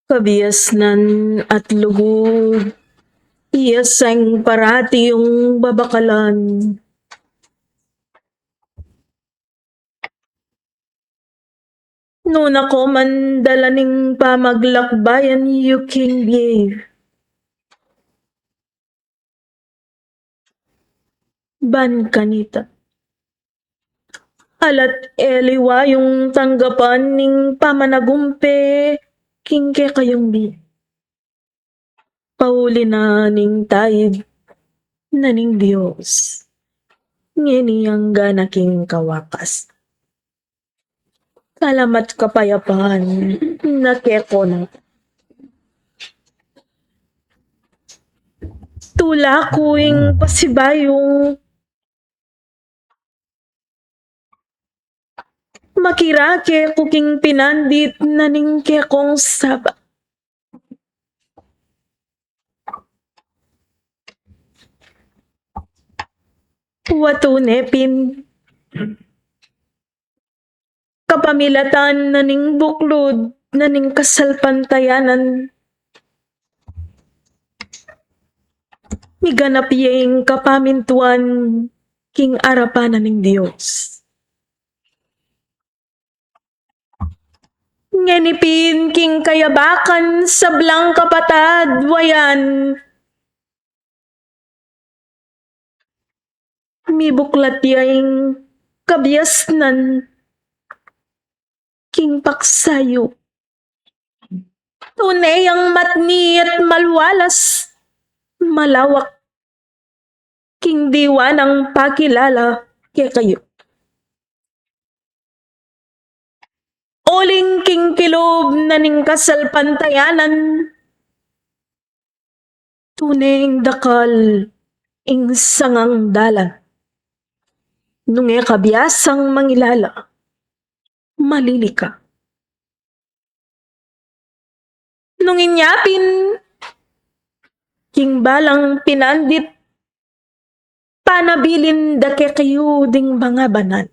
I: Kabiasnan at lugod, iyasang parati yung babakalan. Noon ako man dalaning pamaglakbayan you king gave. Ban kanita. Alat eliwa yung tanggapan ning pamanagumpe king ke kayong bi. Pauli na ning tayid na ning Diyos. Nginiyang gana king kawakas. Salamat kapayapaan na keko na. Tula ko yung pasibayong makirake kuking pinandit na ning kekong saba. Watunepin kapamilatan na ning buklod na ning kasalpantayanan. Miganap yung kapamintuan king arapan na ning Diyos. Ngenipin king kayabakan sa blang kapatad wayan. Mibuklat yung kabiasnan king paksayo. Tunay ang matni at malwalas, malawak king diwa ng pakilala kay kayo. Oling king kilob na ning kasalpantayanan, tunay ang dakal ing sangang dalan. Nung kabiasang mangilala, malili ka. Nung inyapin, king balang pinandit, panabilin da ke kayo ding mga banan.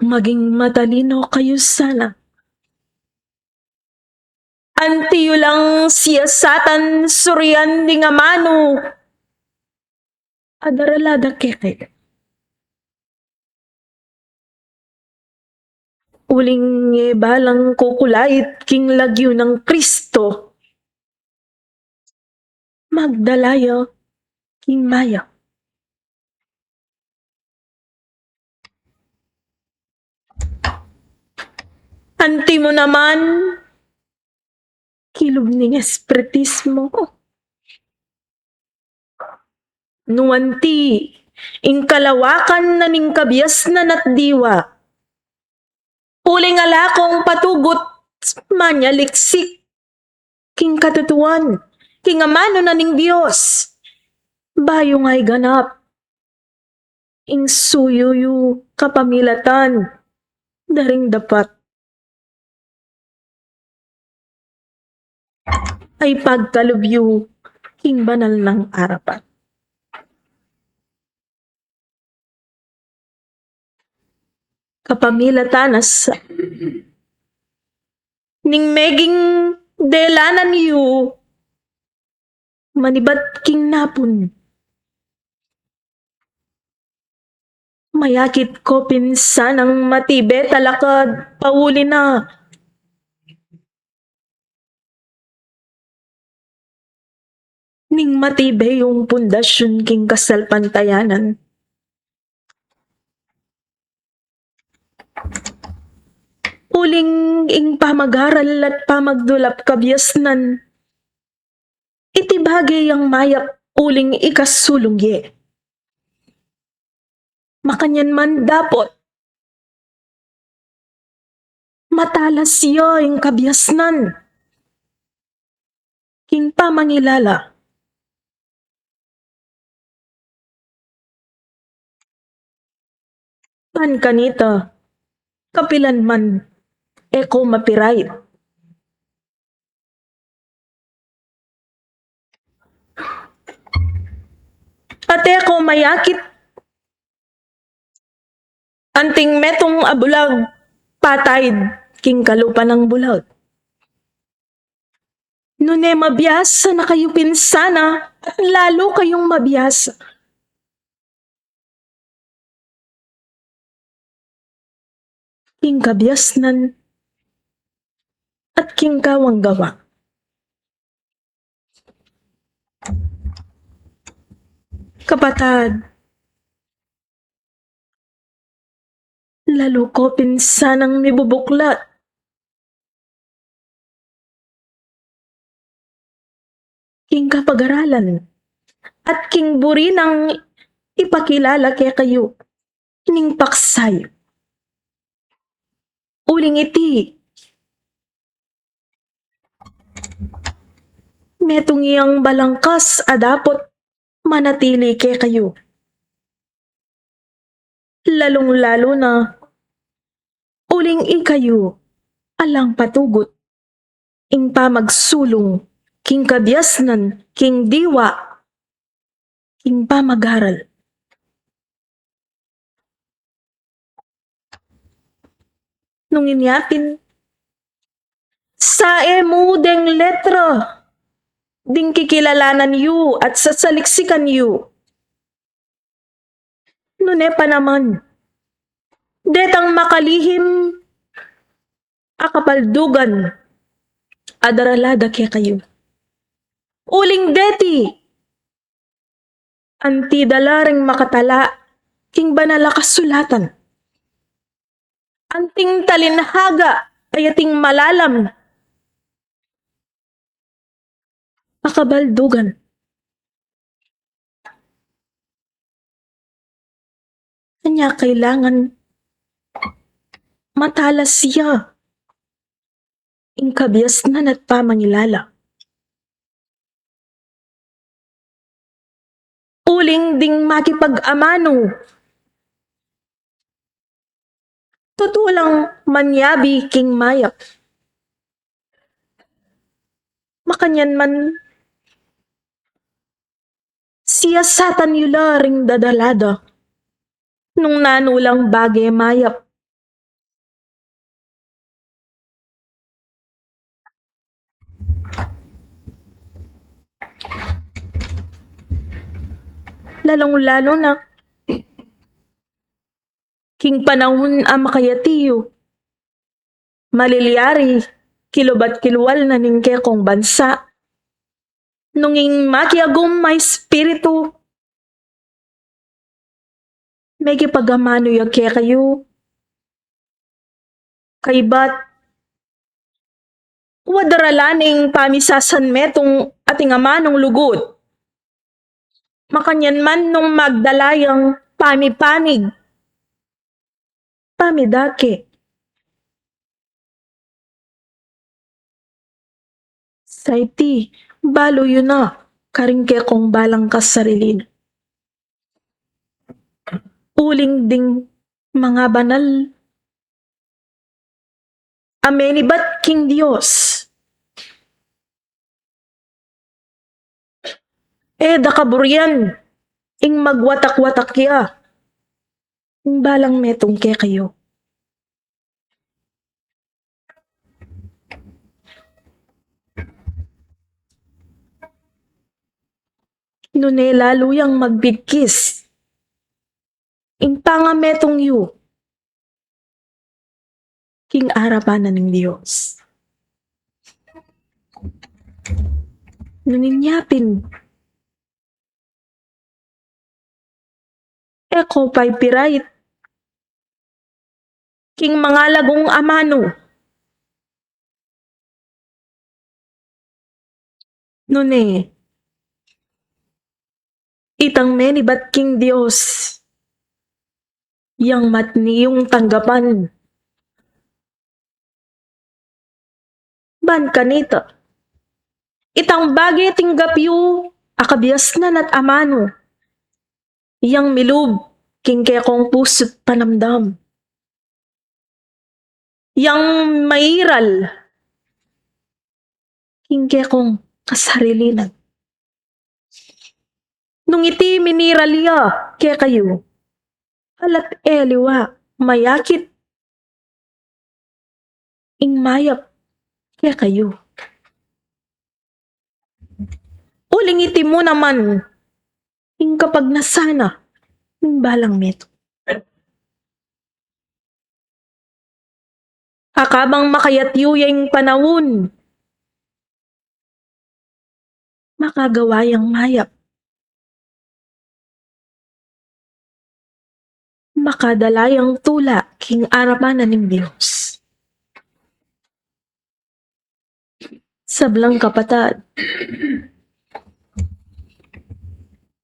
I: Maging matalino kayo sana. Antiyo lang siyasatan suryan ding amano. Adaralada keke. Uling balang kukulait king lagyo ng Kristo. Magdalaya king maya. Anti mo naman kilob ning espiritismo. Nuwanti, ing kalawakan na ning kabiasnan at diwa. Uling alakong patugot, manyaliksik, king katutuan, king amano na ning Diyos. Bayo nga'y ganap, ing suyuyu kapamilatan, daring dapat. Ay pagkalubyo, king banal ng arapat. Kapamilatanas ning meging delanan yu manibat king napun. Mayakit ko pinsan ang matibe talakad pauli na. Ning matibe yung pundasyon king kasalpantayanan. Uling ing pamagaral at pamagdulap kabiasnan. Itibagay ang mayap uling ikasulungye. Makanyan man dapot. Matalas siya ing kabiasnan. King pamangilala. Pan kanita, kapilan man, eko mapiray. At eko mayakit, anting metong abulag, patayd, king kalupa ng bulag. Nune mabiyasa na kayo pinsana at lalo kayong mabiyasa. King kabiyasnan at king kawang gawa. Kapatad, lalo ko pinsanang nibubuklat. King kapag-aralan at king buri ng ipakilala kay kayo ning paksay. Uling iti, metong iyang balangkas adapot manatili kay kayo. Lalong-lalo na uling ikayo alang patugot ing pamagsulong king kabiyasnan king diwa king pamagaral. Nung inyatin sa emudeng letra ding kikilalanan yu at sasaliksikan yu. Nune pa naman, detang makalihim akapaldugan adaralada kaya kayo. Uling deti, anti dalaring makatala king banala kasulatan. Anting talinhaga ayating malalam akabaldugan. Kanya kailangan matalas siya ing kabiyasnan at pamangilala. Uling ding makipag-amano. Totoo lang manyabi king mayak. Makanyan man siyasatan yula ring dadalada. Nung nanulang bagay mayap. Lalong-lalo na king panahon ang makayatiyo. Maliliari, kilobat kilwal na ning kekong bansa. Nunging makiagom may spiritu. May kipagamano yung kaya kayo. Kaibat, wadaralaning pamisasan metong ating amanong lugod. Makanyan man nung magdalayang pamipanig. Pamidake. Sa iti, balo yun na, karingke kong balang kasarilin. Uling ding mga banal. Amenibat king Diyos. Dakaburian, ing magwatak-watak ya. Ing balang metong ke kayo. Nune lalo yang magbigkis. Ing pangametong yu. King arapanan ng Diyos. Nuninyapin. Eko pa'y pirait. King mga lagong amano. Nune. Itang menibat king Diyos. Yang matniyong tanggapan. Ban kanita. Itang bagay tinggap yu, akabiyasnan at amano. Yang milub, king kekong puso't panamdam. Yang mairal, king kekong kasarilinan. Nung iti miniralya, kaya kayo, alat eliwa, mayakit. ing mayap kaya kayo. Uling iti mo naman, ing kapag nasana, ing balang meto. Hakabang makayatyo yung panahon, makagawayang mayap. Makadalayang tula king arapanan ng Diyos. Sablang kapatad,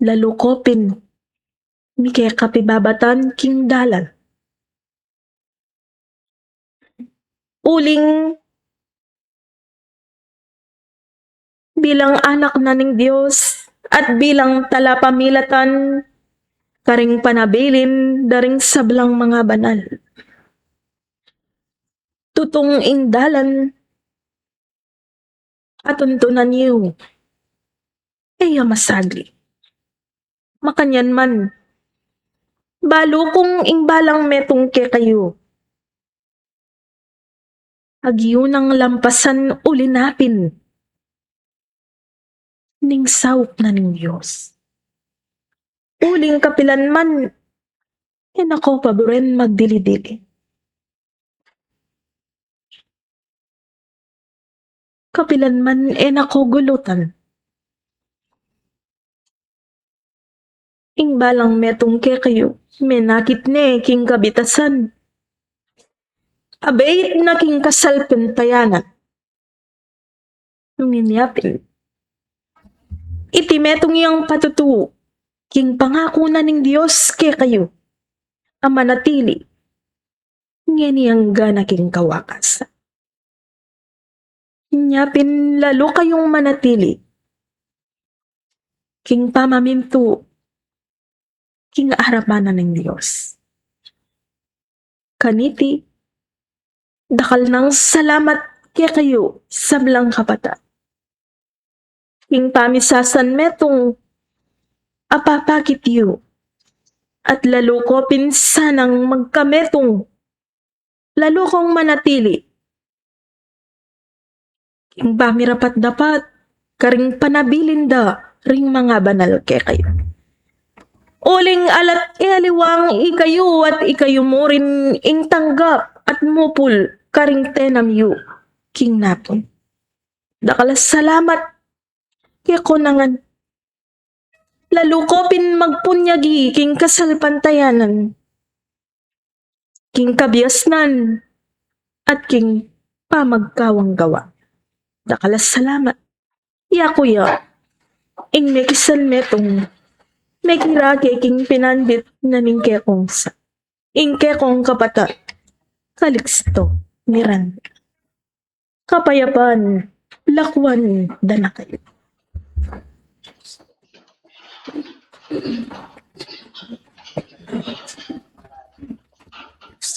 I: lalukopin, mi kaya kapibabatan king dalan. Uling bilang anak na ng Diyos at bilang talapamilatan karing panabilin daring sablang mga banal. Tutong indalan at tuntunan niyo ay masagli. Makanyan man, balo kung ingbalang metong ke kayo. Agyo ng lampasan ulinapin ning sawp na ng Diyos. Uling kapilan man, nako paboren magdili-dili. Kapilan man, nako gulutan. Ing balang metong ke kayo, menakit ne king kabitasan. Abay na king kasalpen tayanan. Nginyapin. Iti metong iyang patutuo, king pangako na ng Diyos ke kayo, ang manatili, nganiyang gana king kawakas. Nyapin lalo kayong manatili, king pamaminto, king harapanan ng Diyos. Kaniti, dakal ng salamat ke kayo, sablang kapatid. King pamisasan metong apapakit yu at lalo ko pinsanang magkametong lalo kong manatili. King pamirapat dapat karing panabilin da ring mga banal ke kayo. Uling alat aliwang ikayo at ikayo mo rin ing tanggap at mupul karing tenam yu king napon. Dakalas salamat kaya ko nangan. Lalo ko pin magpunyagi king kasalpantayanan. King kabiasnan at king pamagkawang gawa. Dakalas salamat. Ya kuya, ing mekisan metong mekirake king pinandit na ning kekong sa. Ing kekong kapata, kaliksto, Miranda. Kapayapan, lakwan, dana kayo.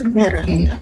I: Miranda.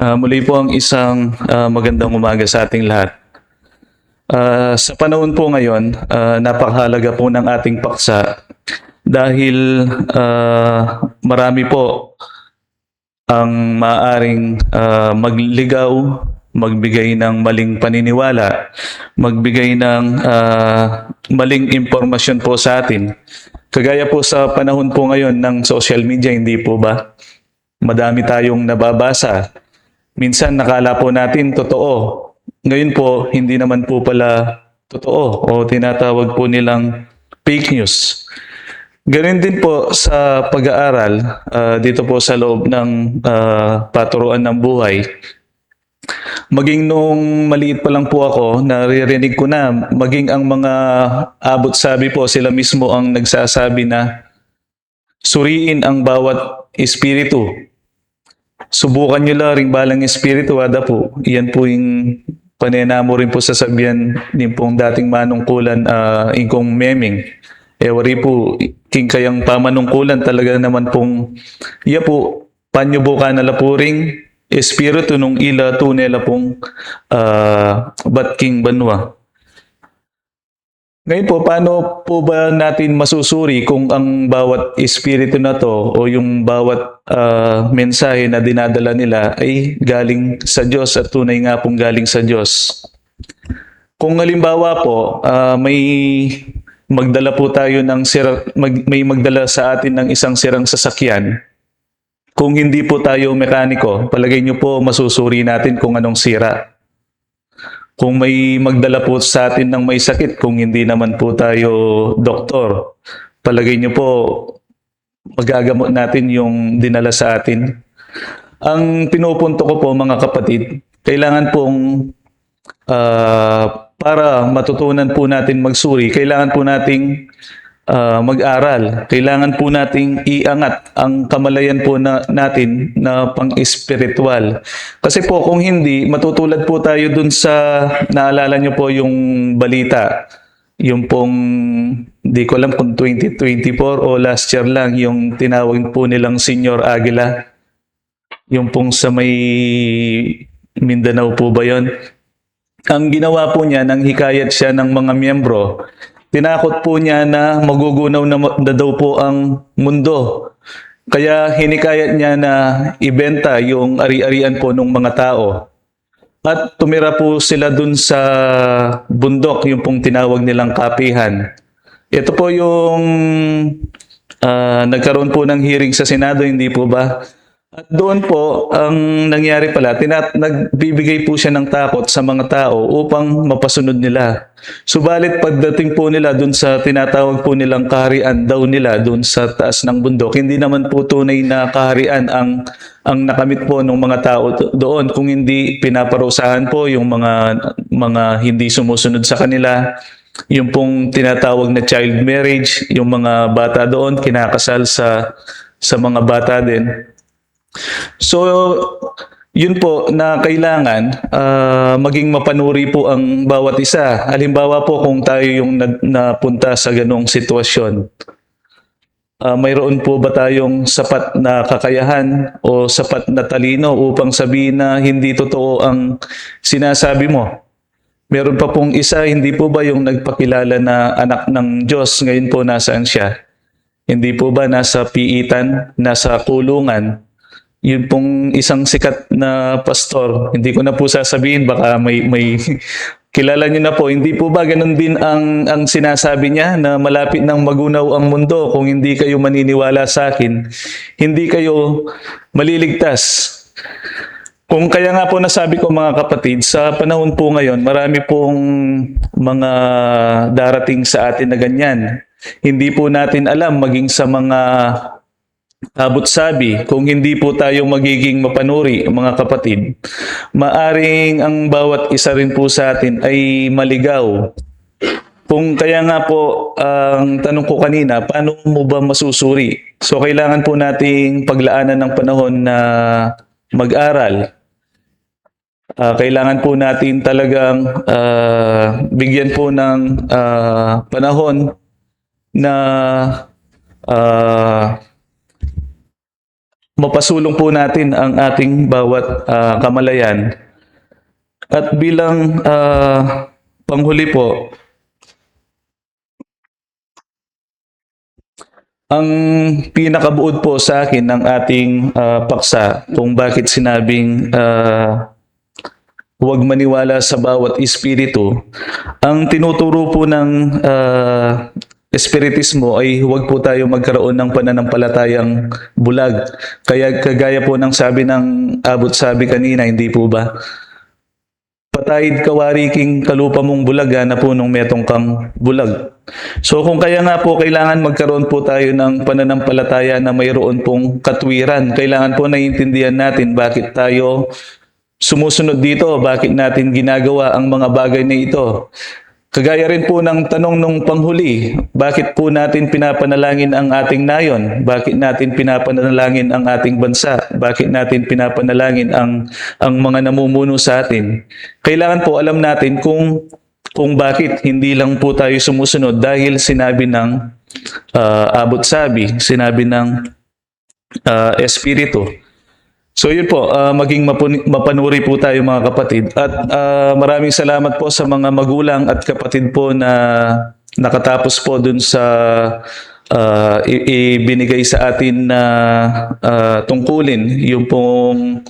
D: Muli po ang isang magandang umaga sa ating lahat. Sa panahon po ngayon, napakahalaga po ng ating paksa dahil marami po ang maaaring magligaw, magbigay ng maling paniniwala, magbigay ng maling impormasyon po sa atin. Kagaya po sa panahon po ngayon ng social media, hindi po ba? Madami tayong nababasa. Minsan nakala po natin totoo. Ngayon po, hindi naman po pala totoo o tinatawag po nilang fake news. Ganun din po sa pag-aaral dito po sa loob ng paturuan ng buhay. Maging nung maliit pa lang po ako, naririnig ko na maging ang mga abot sabi po, sila mismo ang nagsasabi na suriin ang bawat espiritu. Subukan nyo lang ring balang espiritu, ada po. Yan po yung panenamo rin po sasabihan din pong dating manungkulan ingkong meming. Wari po, king kayang pamanungkulan talaga naman pong, iya po, panyo buka na lapuring espiritu nung ila tunela pong bat king banwa. Ngayon po, paano po ba natin masusuri kung ang bawat espiritu na to o yung bawat mensahe na dinadala nila ay galing sa Diyos at tunay nga pong galing sa Diyos? Kung halimbawa po, may magdala po tayo ng may magdala sa atin ng isang sirang sasakyan, kung hindi po tayo mekaniko, palagay nyo po masusuri natin kung anong sira. Kung may magdala po sa atin ng may sakit, kung hindi naman po tayo doktor, palagay nyo po magagamot natin yung dinala sa atin. Ang pinupunto ko po mga kapatid, kailangan pong para matutunan po natin magsuri, kailangan po nating mag-aral. Kailangan po nating iangat ang kamalayan po natin na pang-espiritual. Kasi po kung hindi, matutulad po tayo dun sa, naalala nyo po yung balita, yung pong, di ko alam kung 2024 o last year lang, yung tinawag po nilang Senior Aguila. Yung pong sa may Mindanao po ba yun? Ang ginawa po niya, nang hikayat siya ng mga miyembro, tinakot po niya na magugunaw na daw po ang mundo. Kaya hinikayat niya na ibenta yung ari-arian po ng mga tao. At tumira po sila dun sa bundok, yung pong tinawag nilang kapihan. Ito po yung nagkaroon po ng hearing sa Senado, hindi po ba? At doon po, ang nangyari pala, nagbibigay po siya ng takot sa mga tao upang mapasunod nila. Subalit pagdating po nila doon sa tinatawag po nilang kaharian daw nila doon sa taas ng bundok, hindi naman po tunay na kaharian ang nakamit po ng mga tao doon, kung hindi pinaparusahan po yung mga hindi sumusunod sa kanila. Yung pong tinatawag na child marriage, yung mga bata doon kinakasal sa mga bata din. So, yun po na kailangan maging mapanuri po ang bawat isa. Halimbawa po kung tayo yung napunta sa ganong sitwasyon, mayroon po ba tayong sapat na kakayahan o sapat na talino upang sabihin na hindi totoo ang sinasabi mo? Meron pa pong isa, hindi po ba yung nagpakilala na anak ng Diyos, ngayon po nasaan siya? Hindi po ba nasa piitan, nasa kulungan? Yun pong isang sikat na pastor, hindi ko na po sasabihin, baka may kilala niyo na po, hindi po ba ganun din ang sinasabi niya na malapit nang magunaw ang mundo, kung hindi kayo maniniwala sa akin, hindi kayo maliligtas. Kung kaya nga po nasabi ko mga kapatid, sa panahon po ngayon, marami pong mga darating sa atin na ganyan. Hindi po natin alam, maging sa mga abot sabi, kung hindi po tayo magiging mapanuri, mga kapatid, maaring ang bawat isa rin po sa atin ay maligaw. Kung kaya nga po, ang tanong ko kanina, paano mo ba masusuri? So kailangan po nating paglaanan ng panahon na mag-aral. Kailangan po natin talagang bigyan po ng panahon na mapasulong po natin ang ating bawat kamalayan. At bilang panghuli po, ang pinakabuod po sa akin ng ating paksa kung bakit sinabing huwag maniwala sa bawat espiritu, ang tinuturo po ng espiritismo ay huwag po tayo magkaroon ng pananampalatayang bulag. Kaya kagaya po ng sabi ng abot sabi kanina, hindi po ba? Patayid kawariking kalupa mong bulaga na punong metong kang bulag. So kung kaya nga po kailangan magkaroon po tayo ng pananampalataya na mayroon pong katwiran. Kailangan po naiintindihan natin bakit tayo sumusunod dito, bakit natin ginagawa ang mga bagay na ito. Kagaya rin po ng tanong nung panghuli, bakit po natin pinapanalangin ang ating nayon? Bakit natin pinapanalangin ang ating bansa? Bakit natin pinapanalangin ang mga namumuno sa atin? Kailangan po alam natin kung bakit hindi lang po tayo sumusunod dahil sinabi ng abot sabi, sinabi ng espiritu. So yun po, maging mapanuri po tayo mga kapatid. At maraming salamat po sa mga magulang at kapatid po na nakatapos po dun sa ibinigay sa atin na tungkulin, yung pong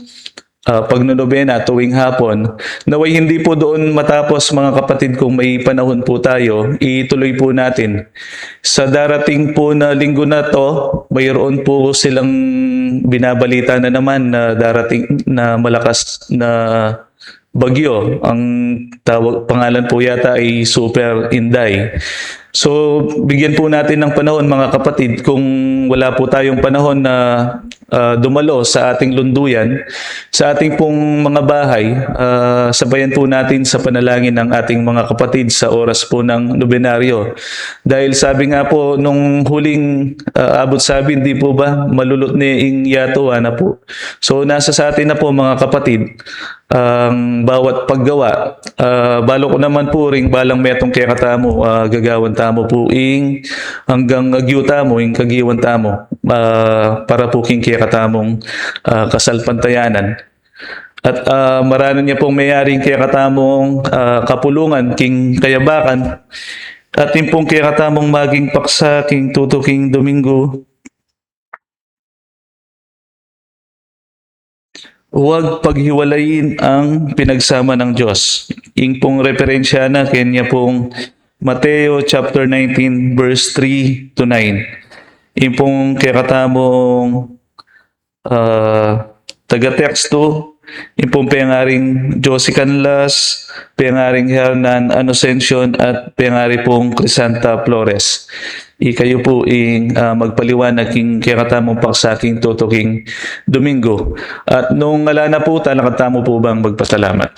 D: pagnonobena tuwing hapon. Naway hindi po doon matapos mga kapatid, kung may panahon po tayo, ituloy po natin. Sa darating po na linggo na to, mayroon po silang binabalita na naman na darating na malakas na bagyo. Ang pangalan po yata ay Super Inday. So, bigyan po natin ng panahon mga kapatid, kung wala po tayong panahon na dumalo sa ating lunduyan, sa ating pong mga bahay, sabayan po natin sa panalangin ng ating mga kapatid sa oras po ng nobenaryo. Dahil sabi nga po nung huling abot sabi, hindi po ba malulot ni ing yato na po. So nasa sa atin na po mga kapatid ang bawat paggawa. Balo ko naman po ring balang metong kaya katamo, gagawan tamo po ing hanggang agyuta mo, ing kagiwan tamo, para po king kaya katamong kasalpantayanan. At marano niya pong mayaring kaya katamong kapulungan king kayabakan, at yung pong kaya katamong maging paksa king tutuking Domingo. Huwag paghiwalayin ang pinagsama ng Diyos. Yung pong referensya na kanya pong Mateo chapter 19 verse 3 to 9. Yung pong kakatamong taga-teksto, yung pong pengaring Josie Canlas, pengaring Hernan Anocencion, at pengari pong Crisanta Flores. Kayo po magpaliwanag king kakatamong paksaking tutuking Domingo. At nung ala na po, nakatamo po bang magpasalamat?